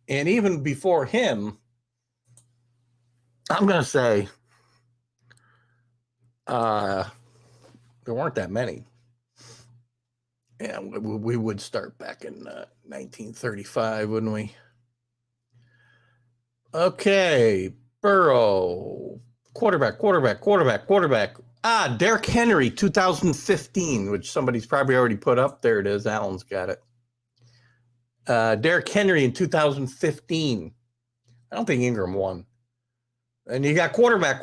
Speaker 2: and even before him, I'm going to say there weren't that many. Yeah, we would start back in 1935, wouldn't we? Okay, Burrow, quarterback. Derrick Henry, 2015, which somebody's probably already put up. There it is. Alan's got it. Derrick Henry in 2015. I don't think Ingram won. And you got quarterback.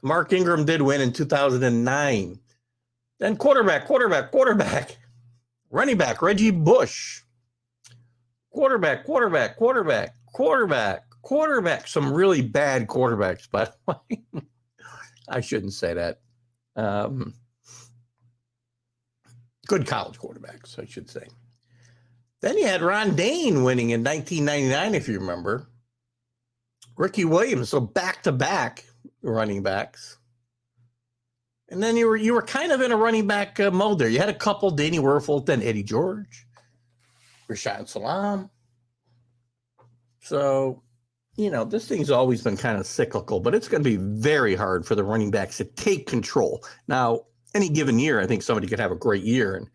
Speaker 2: Mark Ingram did win in 2009. Then quarterback. Running back, Reggie Bush. Quarterback. Some really bad quarterbacks, by the way. I shouldn't say that. Good college quarterbacks, I should say. Then you had Ron Dane winning in 1999, if you remember. Ricky Williams, so back-to-back running backs. And then you were kind of in a running back mode there. You had a couple, Danny Werfel, then Eddie George, Rashaan Salam. So, this thing's always been kind of cyclical, but it's going to be very hard for the running backs to take control. Now, any given year, I think somebody could have a great year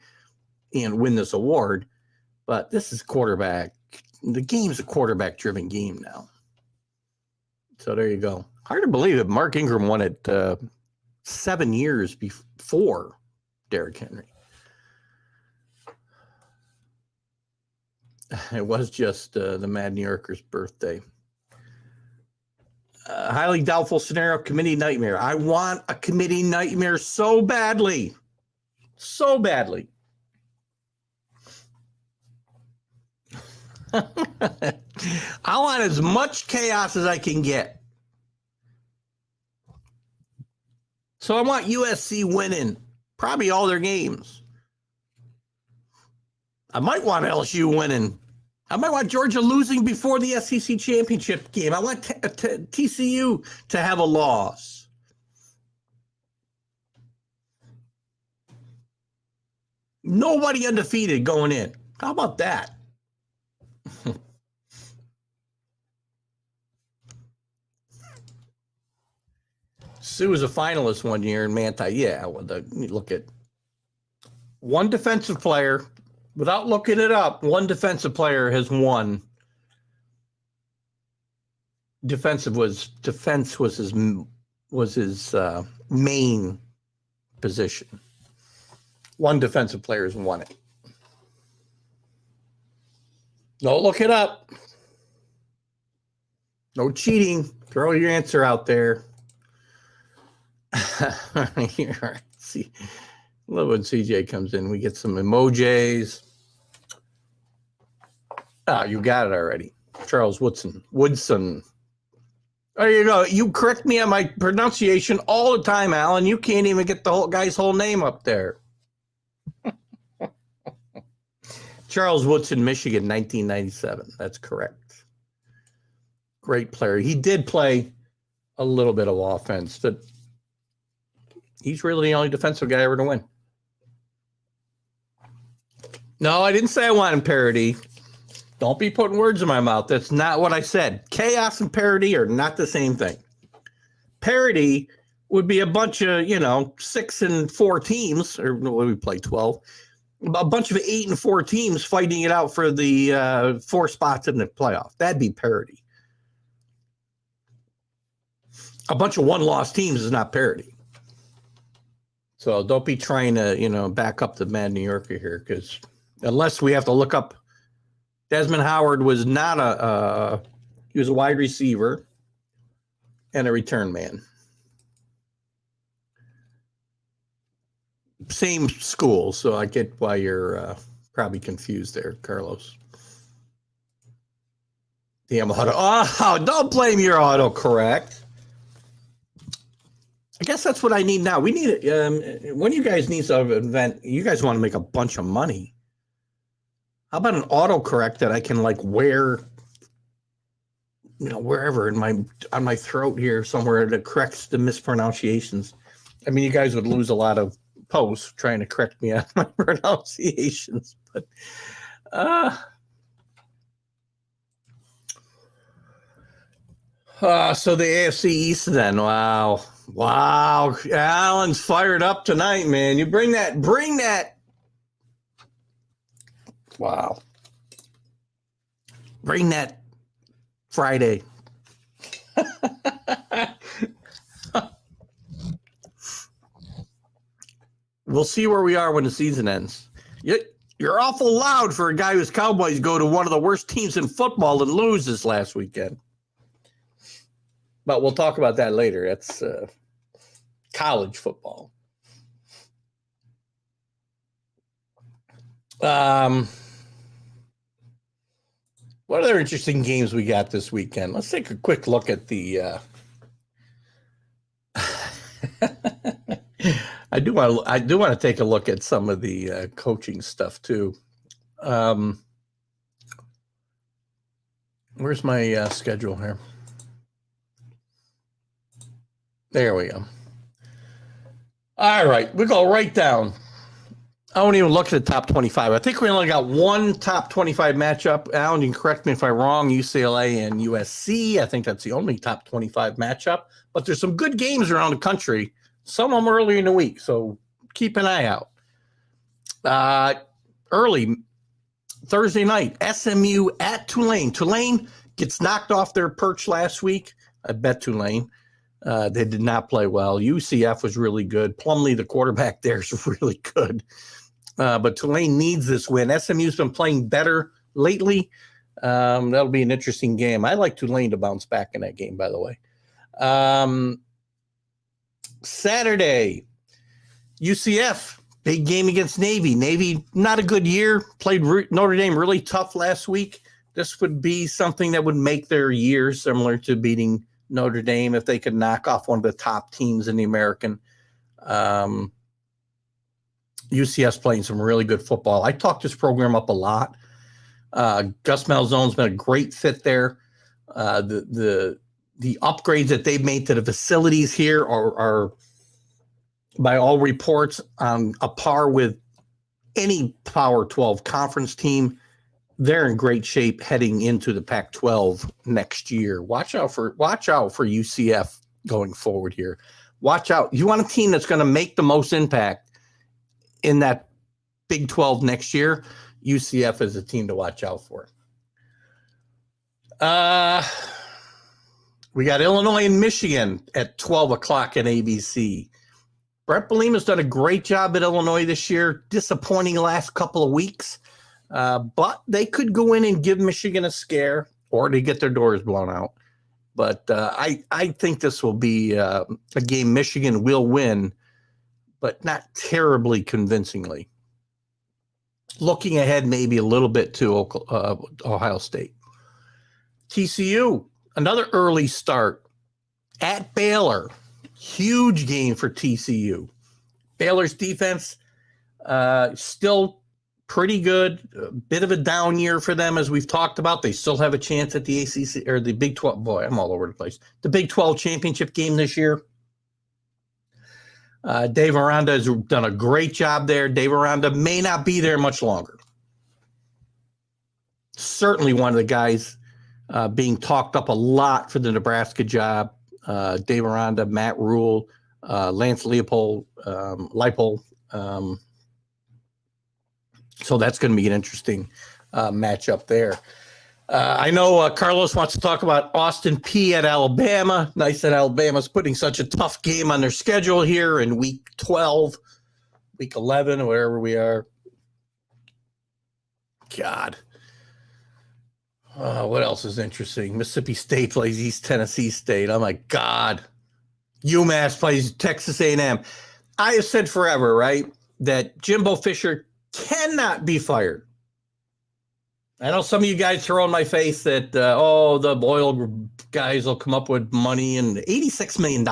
Speaker 2: and win this award, but this is quarterback. The game's a quarterback-driven game now. So there you go. Hard to believe that Mark Ingram won it 7 years before Derrick Henry. It was just the Mad New Yorker's birthday. Highly doubtful scenario, committee nightmare. I want a committee nightmare so badly. So badly. I want as much chaos as I can get. So I want USC winning probably all their games. I might want LSU winning. I might want Georgia losing before the SEC championship game. I want TCU to have a loss. Nobody undefeated going in. How about that? Sue was a finalist one year in Manti. Yeah, well, look at one defensive player. Without looking it up, one defensive player has won. Defense was his main position. One defensive player has won it. Don't look it up. No cheating. Throw your answer out there. Here, see, love when CJ comes in. We get some emojis. Oh, you got it already. Charles Woodson. There you go. You correct me on my pronunciation all the time, Alan. You can't even get the whole guy's whole name up there. Charles Woodson, Michigan, 1997. That's correct. Great player. He did play a little bit of offense, but he's really the only defensive guy ever to win. No, I didn't say I wanted parity. Don't be putting words in my mouth. That's not what I said. Chaos and parity are not the same thing. Parity would be a bunch of, 6 and 4 teams, or what do we play, 12? A bunch of 8 and 4 teams fighting it out for the 4 spots in the playoff. That'd be parity. A bunch of one-loss teams is not parity. So don't be trying to, back up the Mad New Yorker here, because unless we have to look up, Desmond Howard was not he was a wide receiver and a return man. Same school, so I get why you're probably confused there, Carlos. Damn auto. Oh, don't blame your autocorrect. I guess that's what I need now. We need when you guys need to invent, you guys want to make a bunch of money. How about an autocorrect that I can wear, wherever on my throat here somewhere that corrects the mispronunciations. I mean, you guys would lose a lot of posts trying to correct me on my pronunciations, but so the AFC East then. Wow. Alan's fired up tonight, man. You bring that. Wow. Bring that Friday. We'll see where we are when the season ends. You're awful loud for a guy whose Cowboys go to one of the worst teams in football and lose this last weekend. But we'll talk about that later. That's college football. What other interesting games we got this weekend? Let's take a quick look at the I do want to take a look at some of the coaching stuff too. Where's my schedule here? There we go. All right, we go right down. I won't even look at the top 25. I think we only got one top 25 matchup. Alan, you can correct me if I'm wrong. UCLA and USC. I think that's the only top 25 matchup. But there's some good games around the country. Some of them early in the week, so keep an eye out. Early Thursday night, SMU at Tulane. Tulane gets knocked off their perch last week. I bet Tulane. They did not play well. UCF was really good. Plumlee, the quarterback there, is really good. But Tulane needs this win. SMU's been playing better lately. That'll be an interesting game. I like Tulane to bounce back in that game, by the way. Saturday, UCF, big game against Navy. Navy, not a good year. Played Notre Dame really tough last week. This would be something that would make their year similar to beating Notre Dame if they could knock off one of the top teams in the American. UCF's playing some really good football. I talked this program up a lot. Gus Malzane's been a great fit there. The upgrades that they've made to the facilities here are by all reports, on a par with any Power 12 conference team. They're in great shape heading into the Pac-12 next year. Watch out for UCF going forward here. Watch out. You want a team that's going to make the most impact in that Big 12 next year. UCF is a team to watch out for. We got Illinois and Michigan at 12 o'clock at ABC. Brett Bielema's done a great job at Illinois this year. Disappointing last couple of weeks. But they could go in and give Michigan a scare, or they get their doors blown out. But I think this will be a game Michigan will win, but not terribly convincingly. Looking ahead maybe a little bit to Ohio State. TCU, another early start at Baylor. Huge game for TCU. Baylor's defense still pretty good. A bit of a down year for them, as we've talked about. They still have a chance at the ACC or the Big 12. Boy, I'm all over the place. The Big 12 championship game this year. Dave Aranda has done a great job there. Dave Aranda may not be there much longer. certainly one of the guys being talked up a lot for the Nebraska job. Dave Aranda, Matt Rule, Lance Leipold. So that's going to be an interesting matchup there. I know Carlos wants to talk about Austin P at Alabama. Nice that Alabama's putting such a tough game on their schedule here in week 12, week 11, or wherever we are. God. What else is interesting? Mississippi State plays East Tennessee State. Oh, my God. UMass plays Texas A&M. I have said forever, right, that Jimbo Fisher cannot be fired. I know some of you guys throw in my face that, the oil guys will come up with money, and $86 million,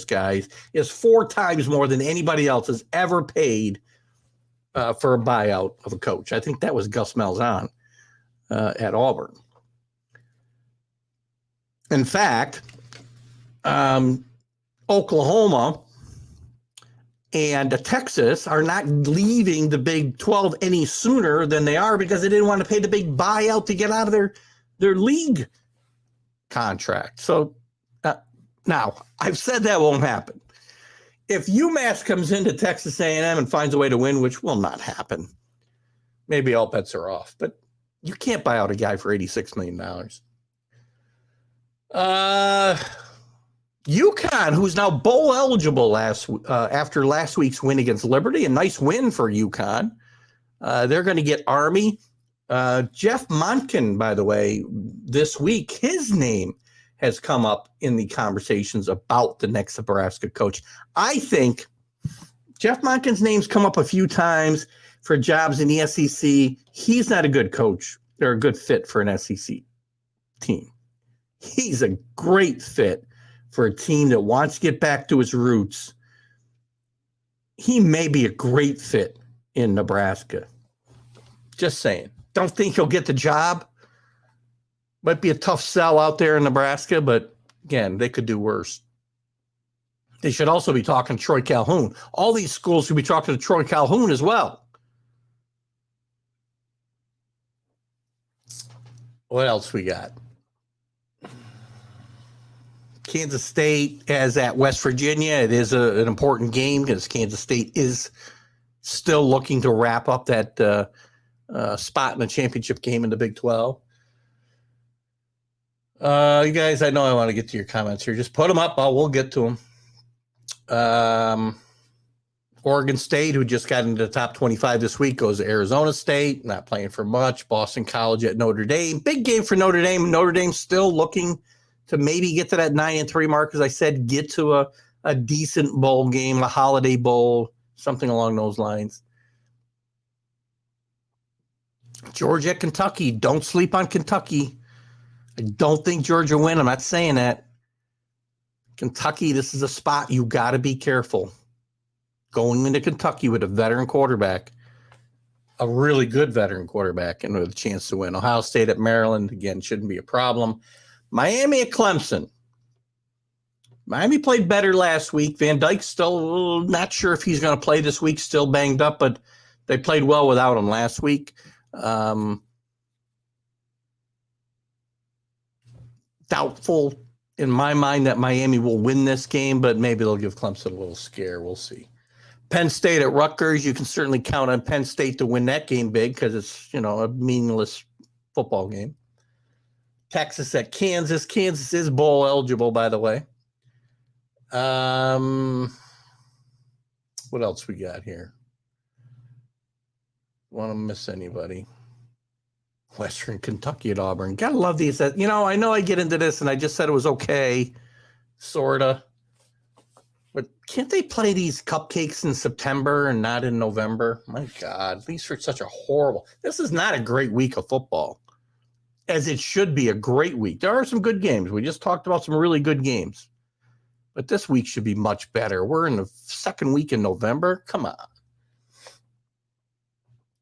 Speaker 2: guys, is 4 times more than anybody else has ever paid for a buyout of a coach. I think that was Gus Malzahn at Auburn. In fact, Oklahoma and Texas are not leaving the Big 12 any sooner than they are because they didn't want to pay the big buyout to get out of their league contract. So now, I've said that won't happen. If UMass comes into Texas A&M and finds a way to win, which will not happen, maybe all bets are off. But you can't buy out a guy for $86 million. UConn, who's now bowl eligible after last week's win against Liberty, a nice win for UConn. They're going to get Army. Jeff Monken, by the way, this week, his name has come up in the conversations about the next Nebraska coach. I think Jeff Monken's name's come up a few times for jobs in the SEC. He's not a good coach or a good fit for an SEC team. He's a great fit for a team that wants to get back to its roots. He may be a great fit in Nebraska. Just saying. Don't think he'll get the job. Might be a tough sell out there in Nebraska, but again, they could do worse. They should also be talking to Troy Calhoun. All these schools should be talking to Troy Calhoun as well. What else we got? Kansas State is at West Virginia. It is an important game because Kansas State is still looking to wrap up that spot in the championship game in the Big 12. You guys, I know I want to get to your comments here. Just put them up. We'll get to them. Oregon State, who just got into the top 25 this week, goes to Arizona State, not playing for much. Boston College at Notre Dame. Big game for Notre Dame. Notre Dame still looking to maybe get to that 9-3 mark, as I said, get to a decent bowl game, a holiday bowl, something along those lines. Georgia at Kentucky. Don't sleep on Kentucky. I don't think Georgia win. I'm not saying that. Kentucky, this is a spot you got to be careful. Going into Kentucky with a veteran quarterback, a really good veteran quarterback, and with a chance to win. Ohio State at Maryland, again, shouldn't be a problem. Miami at Clemson. Miami played better last week. Van Dyke's still not sure if he's going to play this week, still banged up, but they played well without him last week. Doubtful in my mind that Miami will win this game, but maybe they'll give Clemson a little scare. We'll see. Penn State at Rutgers. You can certainly count on Penn State to win that game big because it's, a meaningless football game. Texas at Kansas. Kansas is bowl eligible, by the way. What else we got here? Want to miss anybody? Western Kentucky at Auburn. Gotta love these. I know I get into this, and I just said it was okay, sorta. But can't they play these cupcakes in September and not in November? My God, these are such a horrible. This is not a great week of football, as it should be a great week. There are some good games. We just talked about some really good games, but this week should be much better. We're in the second week in November. Come on.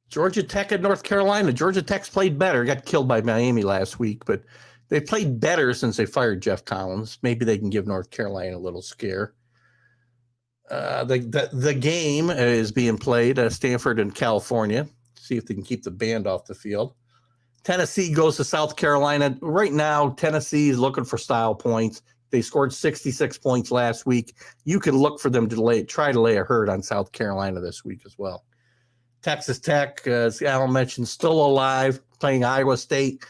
Speaker 2: Georgia Tech at North Carolina. Georgia Tech's played better. Got killed by Miami last week, but they played better since they fired Jeff Collins. Maybe they can give North Carolina a little scare. The game is being played at Stanford in California. See if they can keep the band off the field. Tennessee goes to South Carolina. Right now, Tennessee is looking for style points. They scored 66 points last week. You can look for them to try to lay a hurt on South Carolina this week as well. Texas Tech, as Alan mentioned, still alive, playing Iowa State.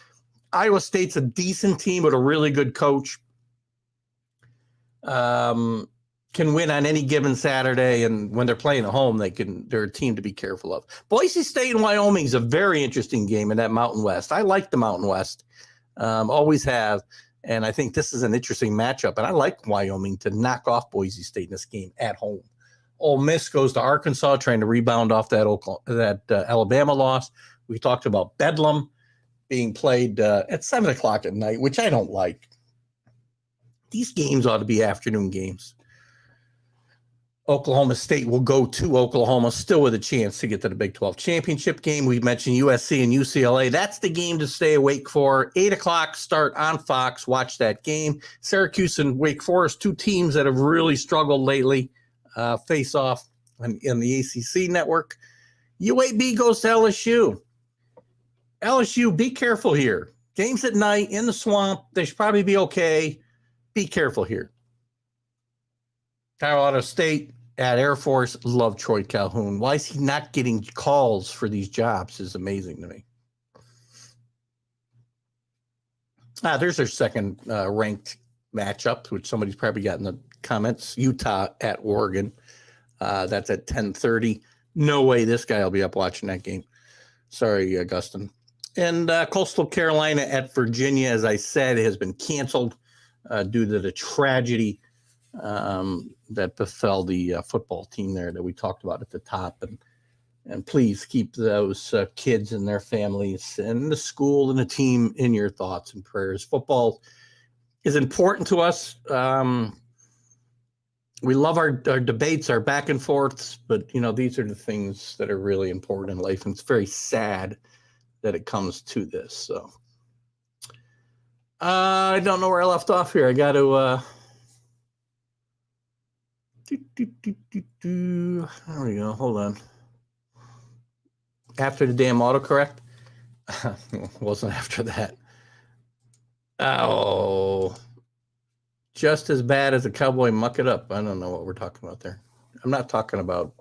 Speaker 2: Iowa State's a decent team with a really good coach. Can win on any given Saturday, and when they're playing at home, they're a team to be careful of. Boise State and Wyoming is a very interesting game in that Mountain West. I like the Mountain West, always have, and I think this is an interesting matchup. And I like Wyoming to knock off Boise State in this game at home. Ole Miss goes to Arkansas, trying to rebound off that Alabama loss. We talked about Bedlam being played at 7:00 at night, which I don't like. These games ought to be afternoon games. Oklahoma State will go to Oklahoma, still with a chance to get to the Big 12 championship game. We mentioned USC and UCLA. That's the game to stay awake for. 8:00 start on Fox. Watch that game. Syracuse and Wake Forest, two teams that have really struggled lately, face off in the ACC network. UAB goes to LSU. LSU, be careful here. Games at night in the swamp. They should probably be okay. Be careful here. Colorado State at Air Force, love Troy Calhoun. Why is he not getting calls for these jobs is amazing to me. There's their second ranked matchup, which somebody's probably got in the comments. Utah at Oregon. That's at 10:30. No way this guy will be up watching that game. Sorry, Augustin. And Coastal Carolina at Virginia, as I said, has been canceled due to the tragedy that befell the football team there that we talked about at the top. And please keep those kids and their families and the school and the team in your thoughts and prayers. Football is important to us. We love our debates, our back and forths, but these are the things that are really important in life. And it's very sad that it comes to this. So I don't know where I left off here. I got to there we go. Hold on. After the damn autocorrect? Wasn't after that. Oh. Just as bad as a cowboy muck it up. I don't know what we're talking about there. I'm not talking about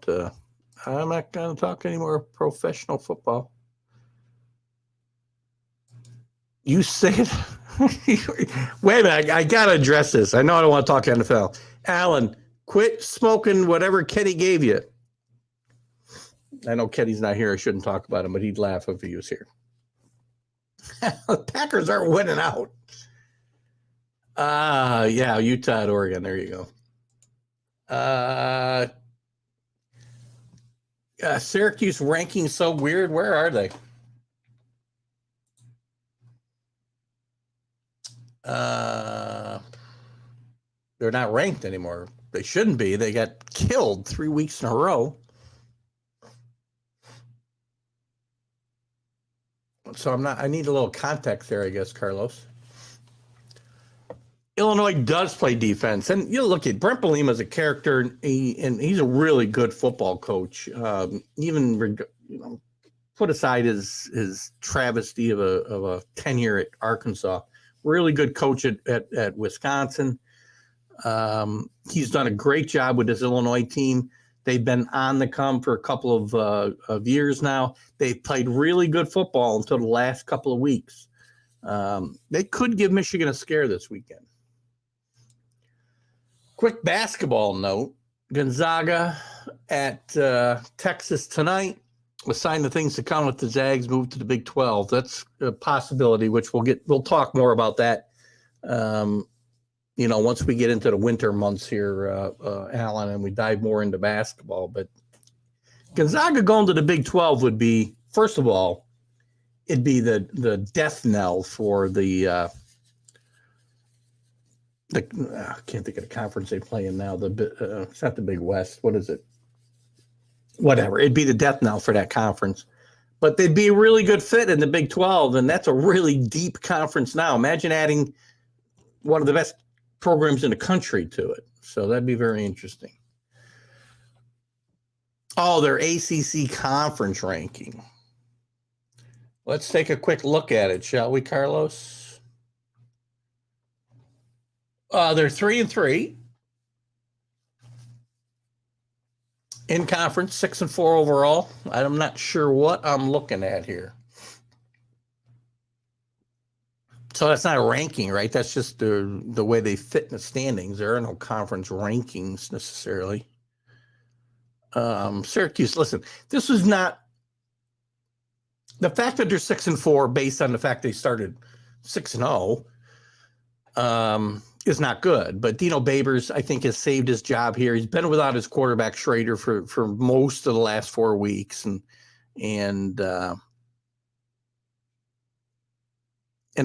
Speaker 2: I'm not going to talk anymore professional football. You say it. Wait a minute. I got to address this. I know I don't want to talk NFL. Alan, quit smoking whatever Kenny gave you. I know Kenny's not here. I shouldn't talk about him, but he'd laugh if he was here. The Packers aren't winning out. Yeah, Utah at Oregon. There you go. Syracuse ranking so weird. Where are they? They're not ranked anymore. They shouldn't be. They got killed 3 weeks in a row. So I need a little context there, I guess, Carlos. Illinois does play defense. And look at Brent Bielema as a character, and he's a really good football coach. Even put aside his travesty of a tenure at Arkansas. Really good coach at Wisconsin. He's done a great job with his Illinois team. They've been on the come for a couple of years now. They've played really good football until the last couple of weeks. They could give Michigan a scare this weekend. Quick basketball note. Gonzaga at Texas tonight. A sign of things to come with the Zags move to the Big 12. That's a possibility, which we'll talk more about that. Once we get into the winter months here, Alan, and we dive more into basketball. But Gonzaga going to the Big 12 would be, first of all, it'd be the death knell for I can't think of the conference they play in now. It's not the Big West. What is it? Whatever. It'd be the death knell for that conference. But they'd be a really good fit in the Big 12, and that's a really deep conference now. Imagine adding one of the best programs in the country to it. So that'd be very interesting. Oh, their ACC conference ranking. Let's take a quick look at it, shall we, Carlos? They're 3-3 in conference, 6-4 overall. I'm not sure what I'm looking at here. So that's not a ranking, right? That's just the way they fit in the standings. There are no conference rankings necessarily. Syracuse, listen, this was not the fact that they're 6-4 based on the fact they started 6-0 is not good. But Dino Babers, I think, has saved his job here. He's been without his quarterback Schrader for most of the last 4 weeks, and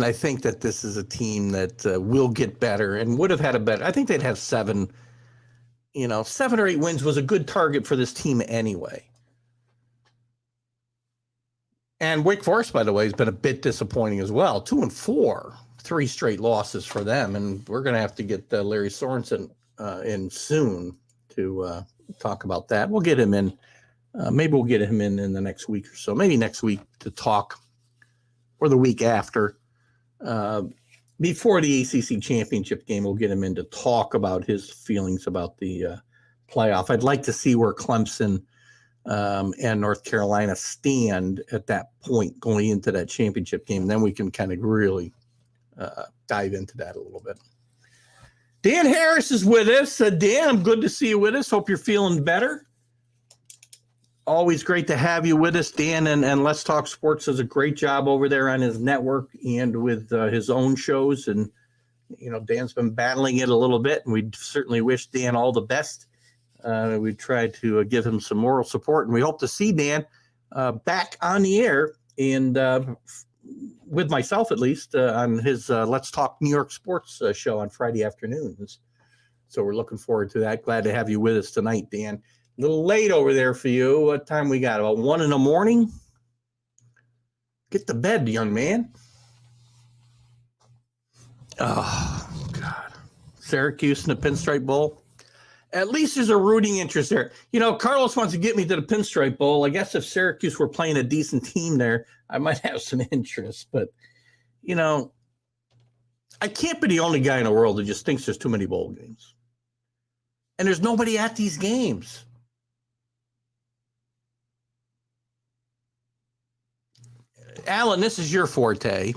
Speaker 2: I think that this is a team that will get better and would have had a better. I think they'd have 7 or 8 wins was a good target for this team anyway. And Wake Forest, by the way, has been a bit disappointing as well. 2-4, 3 straight losses for them. And we're going to have to get Larry Sorensen in soon to talk about that. We'll get him in. Maybe we'll get him in the next week or so. Maybe next week to talk, or the week after. Before the ACC championship game, we'll get him in to talk about his feelings about the playoff. I'd like to see where Clemson and North Carolina stand at that point going into that championship game. And then we can kind of really dive into that a little bit. Dan Harris is with us. Dan, I'm good to see you with us. Hope you're feeling better. Always great to have you with us, Dan. And Let's Talk Sports does a great job over there on his network and with his own shows. And, Dan's been battling it a little bit, and we certainly wish Dan all the best. We tried to give him some moral support, and we hope to see Dan back on the air and with myself at least on his Let's Talk New York Sports show on Friday afternoons. So we're looking forward to that. Glad to have you with us tonight, Dan. A little late over there for you. What time we got? About 1 a.m? Get to bed, young man. Oh, God. Syracuse in the Pinstripe Bowl. At least there's a rooting interest there. Carlos wants to get me to the Pinstripe Bowl. I guess if Syracuse were playing a decent team there, I might have some interest. But, I can't be the only guy in the world who just thinks there's too many bowl games. And there's nobody at these games. Alan, this is your forte.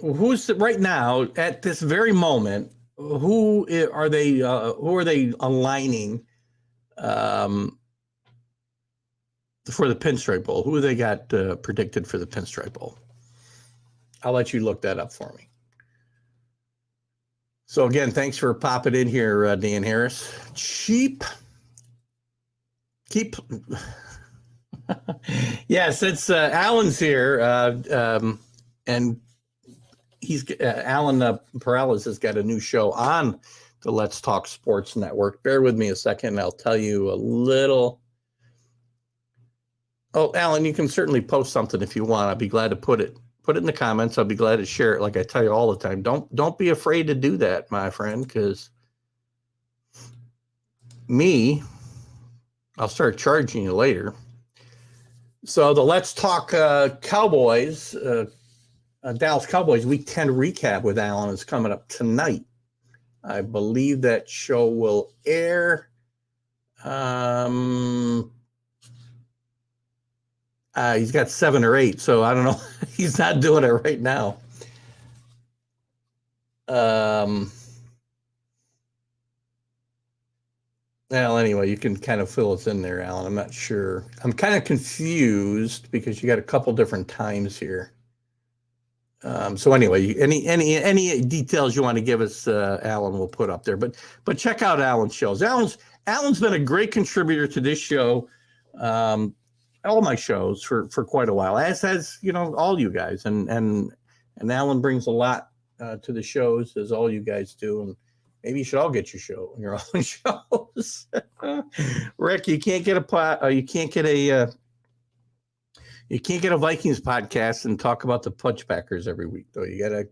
Speaker 2: Who's right now at this very moment? Who are they aligning for the Pinstripe Bowl? Who they got predicted for the Pinstripe Bowl? I'll let you look that up for me. So again, thanks for popping in here, Dan Harris. Keep. Yes, it's Alan's here, and he's Alan Perales has got a new show on the Let's Talk Sports Network. Bear with me a second, and I'll tell you a little. Oh, Alan, you can certainly post something if you want. I'll be glad to put it in the comments. I'll be glad to share it, like I tell you all the time. Don't be afraid to do that, my friend, because I'll start charging you later. So the Let's Talk Cowboys, Dallas Cowboys Week 10 recap with Alan is coming up tonight. I believe that show will air. He's got 7 or 8, so I don't know. He's not doing it right now. Well, anyway, you can kind of fill us in there, Alan. I'm not sure. I'm kind of confused because you got a couple different times here. So anyway, any details you want to give us, Alan will put up there. But check out Alan's shows. Alan's been a great contributor to this show, all my shows for quite a while, as has all you guys. And Alan brings a lot to the shows, as all you guys do. And maybe you should all get your own shows. Rick, you can't get a Vikings podcast and talk about the Punchbackers every week, though. You gotta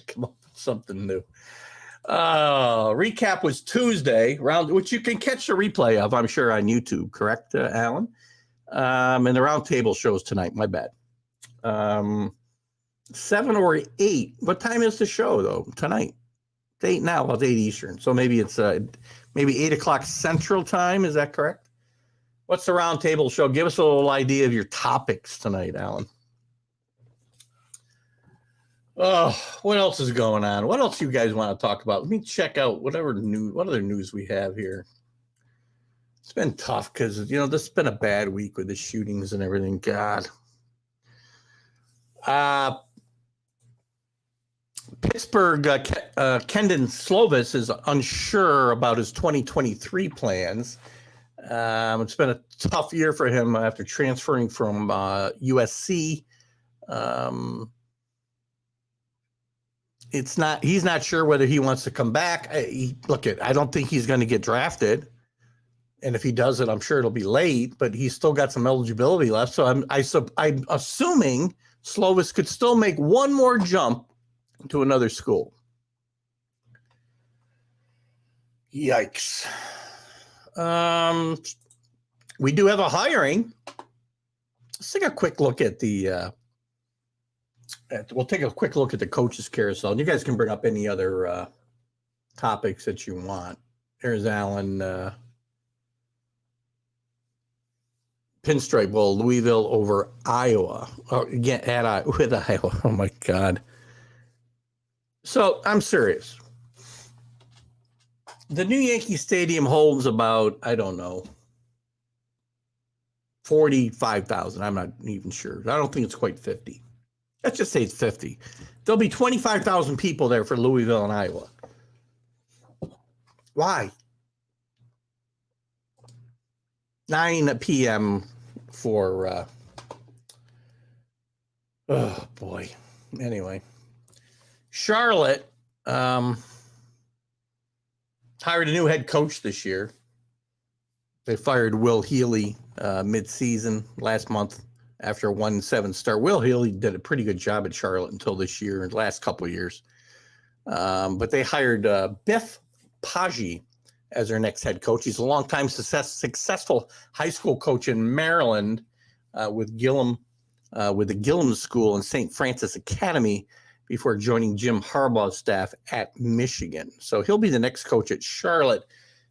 Speaker 2: come up with something new. Recap was Tuesday, which you can catch the replay of, I'm sure, on YouTube. Correct, Alan? And the roundtable shows tonight. My bad. 7 or 8. What time is the show though tonight? It's 8 now. Well, it's 8 Eastern, so maybe it's maybe 8 o'clock Central Time. Is that correct? What's the roundtable show? Give us a little idea of your topics tonight, Alan. Oh, what else is going on? What else you guys want to talk about? Let me check out what other news we have here. It's been tough because, this has been a bad week with the shootings and everything. God. Pittsburgh, Kendon Slovis is unsure about his 2023 plans. It's been a tough year for him after transferring from USC. He's not sure whether he wants to come back. I don't think he's going to get drafted. And if he does it, I'm sure it'll be late, but he's still got some eligibility left. So I'm assuming Slovis could still make one more jump to another school. Yikes. We do have a hiring. Let's take a quick look at we'll take a quick look at the coaches carousel. And you guys can bring up any other topics that you want. There's Alan. Pinstripe Bowl, Louisville over Iowa. Again, with Iowa. Oh, my God. So I'm serious. The new Yankee Stadium holds about, 45,000. I'm not even sure. I don't think it's quite 50. Let's just say it's 50. There'll be 25,000 people there for Louisville and Iowa. Why? 9 p.m. for, oh, boy. Anyway. Charlotte hired a new head coach this year. They fired Will Healy mid-season last month after a 1-7 start. Will Healy did a pretty good job at Charlotte until this year and the last couple of years. But they hired Biff Paggi as their next head coach. He's a longtime successful high school coach in Maryland with the Gillum School and St. Francis Academy before joining Jim Harbaugh's staff at Michigan. So he'll be the next coach at Charlotte.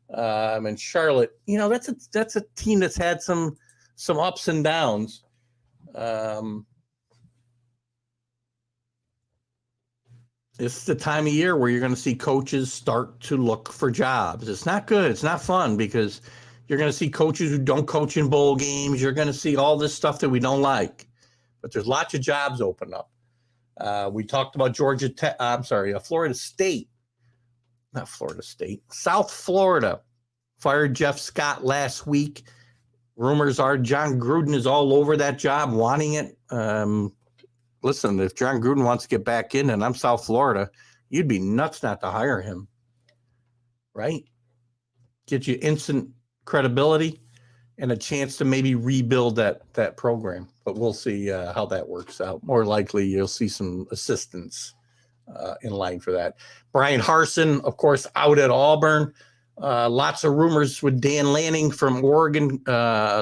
Speaker 2: And Charlotte, that's a team that's had some ups and downs. This is the time of year where you're going to see coaches start to look for jobs. It's not good. It's not fun because you're going to see coaches who don't coach in bowl games. You're going to see all this stuff that we don't like. But there's lots of jobs open up. We talked about Florida State. Not Florida State. South Florida fired Jeff Scott last week. Rumors are John Gruden is all over that job, wanting it. Listen, if John Gruden wants to get back in and I'm South Florida, you'd be nuts not to hire him, right? Get you instant credibility and a chance to maybe rebuild that program. But we'll see how that works out. More likely, you'll see some assistants in line for that. Brian Harsin, of course, out at Auburn. Lots of rumors with Dan Lanning from Oregon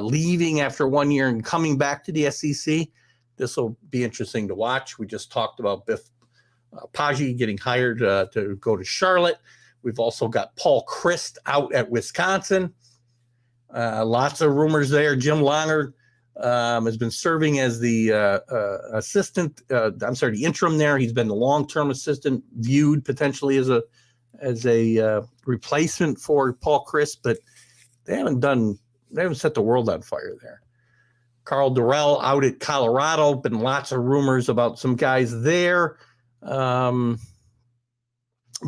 Speaker 2: leaving after 1 year and coming back to the SEC. This will be interesting to watch. We just talked about Biff Paggi getting hired to go to Charlotte. We've also got Paul Chryst out at Wisconsin. Lots of rumors there. Jim Longer has been serving as the the interim there. He's been the long-term assistant, viewed potentially as a replacement for Paul Chryst, but they haven't set the world on fire there. Carl Durrell out at Colorado. Been lots of rumors about some guys there. Brian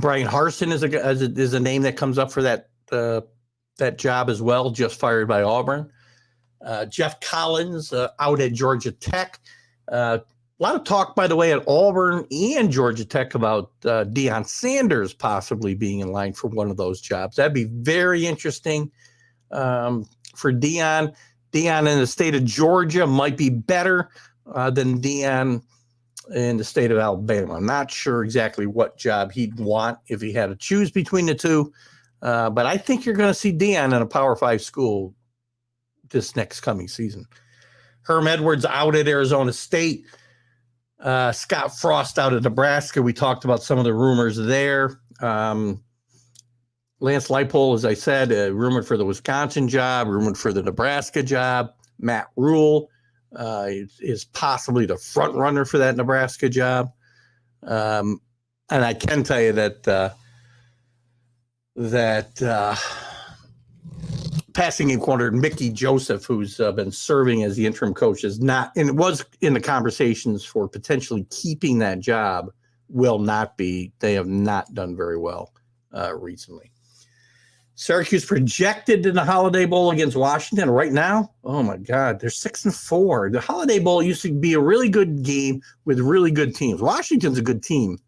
Speaker 2: Harsin is a name that comes up for that job as well, just fired by Auburn. Jeff Collins out at Georgia Tech. A lot of talk, by the way, at Auburn and Georgia Tech about Deion Sanders possibly being in line for one of those jobs. That'd be very interesting for Deion. Deion in the state of Georgia might be better than Deion in the state of Alabama. I'm not sure exactly what job he'd want if he had to choose between the two. But I think you're going to see Deion in a Power 5 school this next coming season. Herm Edwards out at Arizona State. Scott Frost out of Nebraska. We talked about some of the rumors there. Lance Leipold, as I said, rumored for the Wisconsin job, rumored for the Nebraska job. Matt Rule is possibly the front runner for that Nebraska job. And I can tell you that passing game coordinator Mickey Joseph, who's been serving as the interim coach, is not, and it was in the conversations for potentially keeping that job, will not be. They have not done very well recently. Syracuse projected in the Holiday Bowl against Washington right now. Oh my God, they're 6-4. The Holiday Bowl used to be a really good game with really good teams. Washington's a good team,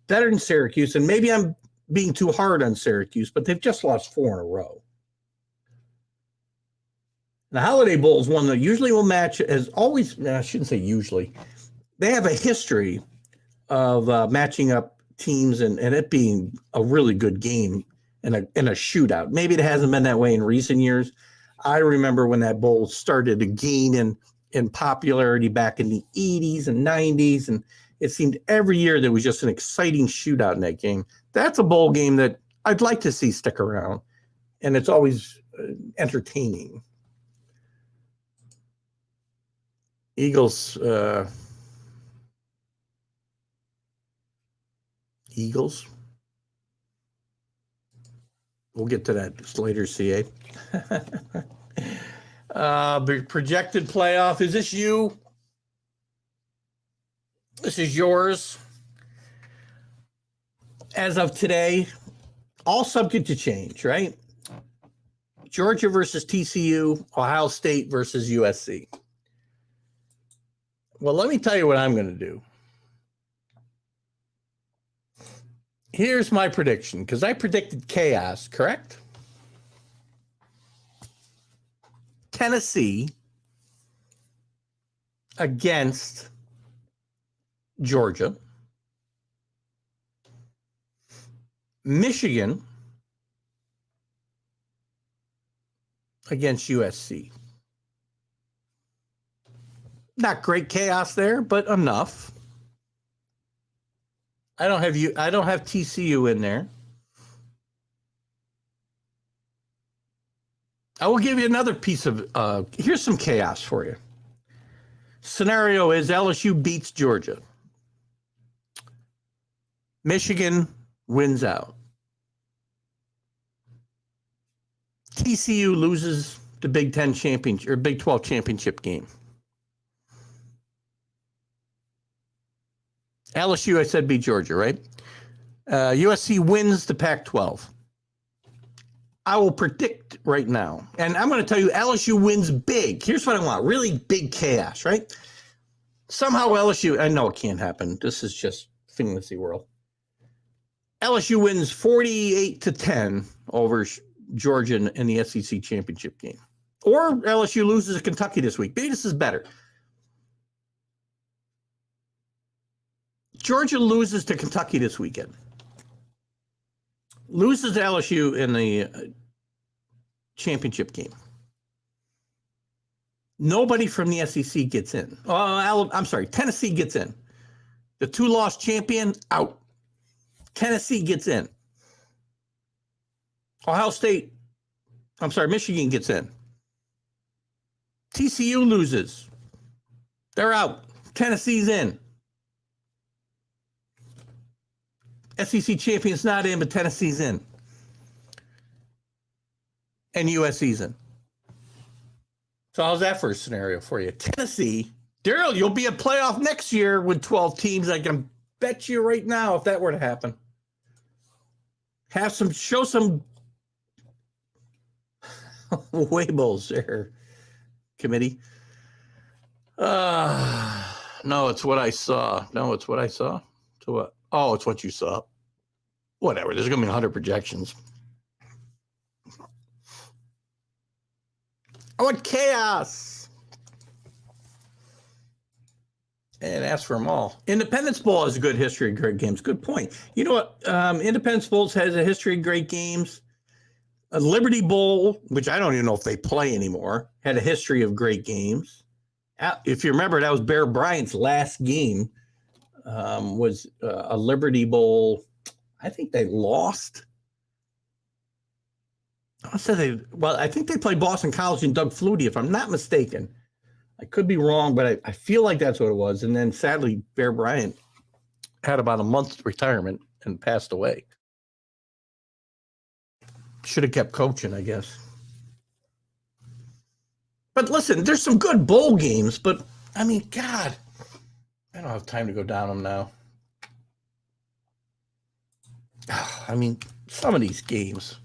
Speaker 2: better than Syracuse, and maybe I'm being too hard on Syracuse, but they've just lost 4 in a row. The Holiday Bowl is one that usually will match, as always. I shouldn't say usually. They have a history of matching up teams and it being a really good game in a shootout. Maybe it hasn't been that way in recent years. I remember when that bowl started to gain in popularity back in the 80s and 90s, and it seemed every year there was just an exciting shootout in that game. That's a bowl game that I'd like to see stick around, and it's always entertaining. Eagles. We'll get to that later, CA. Projected playoff. Is this you? This is yours. As of today, all subject to change, right? Georgia versus TCU, Ohio State versus USC. Well, let me tell you what I'm going to do. Here's my prediction, because I predicted chaos, correct? Tennessee against Georgia. Michigan against USC. Not great chaos there, but enough. I don't have TCU in there. I will give you another piece of here's some chaos for you. Scenario is LSU beats Georgia. Michigan wins out. TCU loses the Big 10 championship or Big 12 championship game. LSU, I said, beat Georgia, right? USC wins the Pac-12. I will predict right now, and I'm going to tell you LSU wins big. Here's what I want, really big chaos, right? Somehow LSU, I know it can't happen. This is just fantasy world. LSU wins 48-10 over Georgia in the SEC championship game. Or LSU loses to Kentucky this week. Maybe this is better. Georgia loses to Kentucky this weekend. Loses to LSU in the championship game. Nobody from the SEC gets in. I'm sorry, Tennessee gets in. The 2-loss champion, out. Tennessee gets in. Michigan gets in. TCU loses. They're out. Tennessee's in. SEC champion's not in, but Tennessee's in. And USC's in. So how's that for a scenario for you? Tennessee, Daryl, you'll be a playoff next year with 12 teams. I can bet you right now if that were to happen. Show some Weibles there, committee. No, it's what I saw. So what? Oh, it's what you saw. Whatever. There's going to be 100 projections. I want chaos. And ask for them all. Independence Bowl has a good history of great games. Good point. You know what? Independence Bowl has a history of great games. A Liberty Bowl, which I don't even know if they play anymore, had a history of great games. If you remember, that was Bear Bryant's last game was a Liberty Bowl. I think they lost. I think they played Boston College and Doug Flutie, if I'm not mistaken. I could be wrong, but I feel like that's what it was. And then sadly, Bear Bryant had about a month's retirement and passed away. Should have kept coaching, I guess. But listen, there's some good bowl games, but I mean, God, I don't have time to go down them now. I mean, some of these games.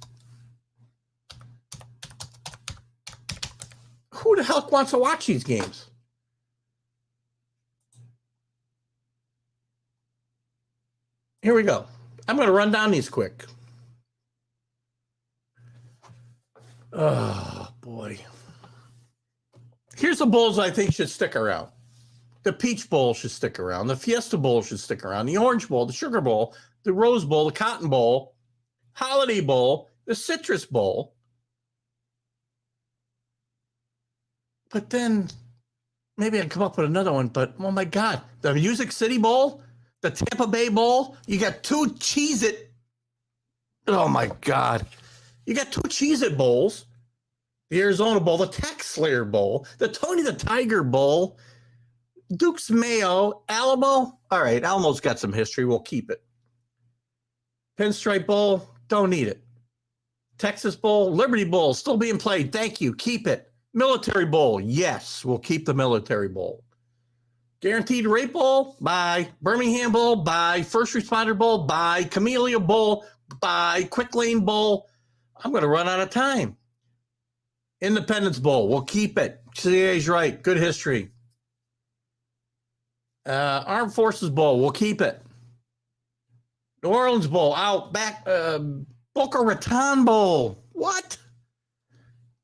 Speaker 2: Who the hell wants to watch these games? Here we go. I'm going to run down these quick. Oh, boy. Here's the bowls I think should stick around. The Peach Bowl should stick around. The Fiesta Bowl should stick around. The Orange Bowl, the Sugar Bowl, the Rose Bowl, the Cotton Bowl, Holiday Bowl, the Citrus Bowl. But then maybe I'd come up with another one. But, oh, my God, the Music City Bowl, the Tampa Bay Bowl, you got two Cheez-It. Oh, my God. You got two Cheez-It Bowls. The Arizona Bowl, the Tex Slayer Bowl, the Tony the Tiger Bowl, Duke's Mayo, Alamo. All right, Alamo's got some history. We'll keep it. Pinstripe Bowl, don't need it. Texas Bowl, Liberty Bowl, still being played. Thank you. Keep it. Military Bowl, yes, we'll keep the Military Bowl. Guaranteed Rate Bowl, bye. Birmingham Bowl, bye. First Responder Bowl, bye. Camellia Bowl, bye. Quick Lane Bowl. I'm going to run out of time. Independence Bowl, we'll keep it. CA's right, good history. Armed Forces Bowl, we'll keep it. New Orleans Bowl, out, back. Boca Raton Bowl, what?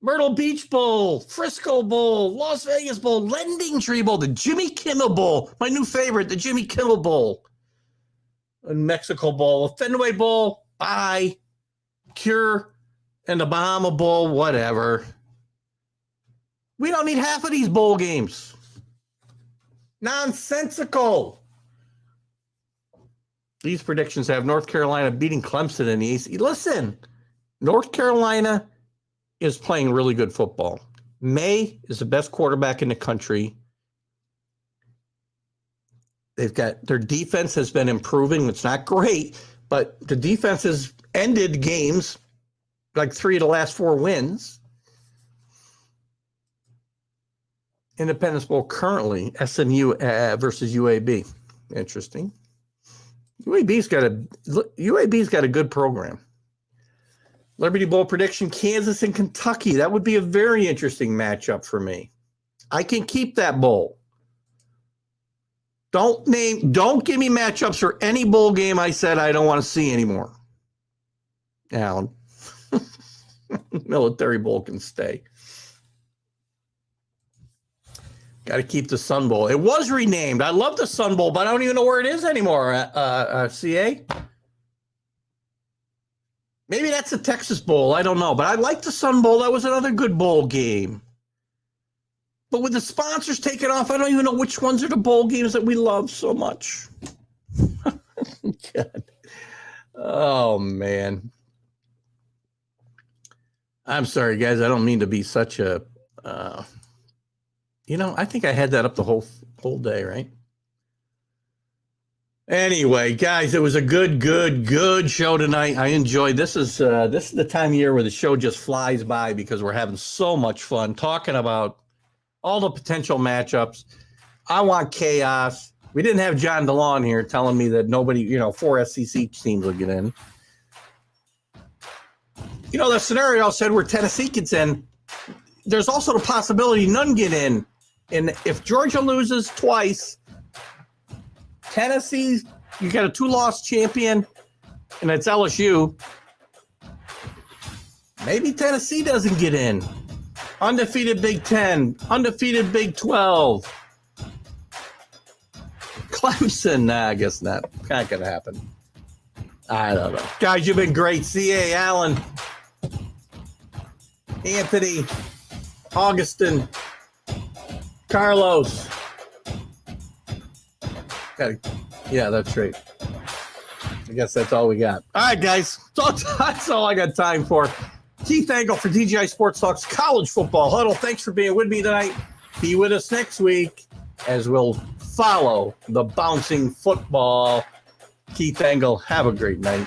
Speaker 2: Myrtle Beach Bowl, Frisco Bowl, Las Vegas Bowl, Lending Tree Bowl, the Jimmy Kimmel Bowl, my new favorite, the Jimmy Kimmel Bowl. And Mexico Bowl, Fenway Bowl, bye. Cure and the Bahama Bowl, whatever. We don't need half of these bowl games. Nonsensical. These predictions have North Carolina beating Clemson in the AC. Listen, North Carolina is playing really good football. May is the best quarterback in the country. They've got their defense has been improving. It's not great, but the defense has ended games like 3 of the last 4 wins. Independence Bowl currently, SMU versus UAB. Interesting. UAB's got a good program. Liberty Bowl prediction, Kansas and Kentucky. That would be a very interesting matchup for me. I can keep that bowl. Don't give me matchups for any bowl game I said I don't want to see anymore. Alan. Military Bowl can stay. Got to keep the Sun Bowl. It was renamed. I love the Sun Bowl, but I don't even know where it is anymore. CA? Maybe that's the Texas Bowl. I don't know. But I like the Sun Bowl. That was another good bowl game. But with the sponsors taking off, I don't even know which ones are the bowl games that we love so much. God. Oh, man. I'm sorry, guys. I don't mean to be such a... I think I had that up the whole day, right? Anyway, guys, it was a good show tonight. I enjoyed this. Is the time of year where the show just flies by because we're having so much fun talking about all the potential matchups. I want chaos. We didn't have John DeLon here telling me that nobody, 4 SEC teams will get in. The scenario said where Tennessee gets in. There's also the possibility none get in. And if Georgia loses twice, Tennessee, you got a 2-loss champion, and it's LSU. Maybe Tennessee doesn't get in. Undefeated Big 10, undefeated Big 12. Clemson, nah, I guess not. Not going to happen. I don't know. Guys, you've been great. CA, Allen, Anthony, Augustin, Carlos. Got to Yeah, that's right. I guess that's all we got. All right, guys. That's all I got time for. Keith Angle for TGI Sports Talk's College Football Huddle. Thanks for being with me tonight. Be with us next week as we'll follow the bouncing football. Keith Angle, have a great night.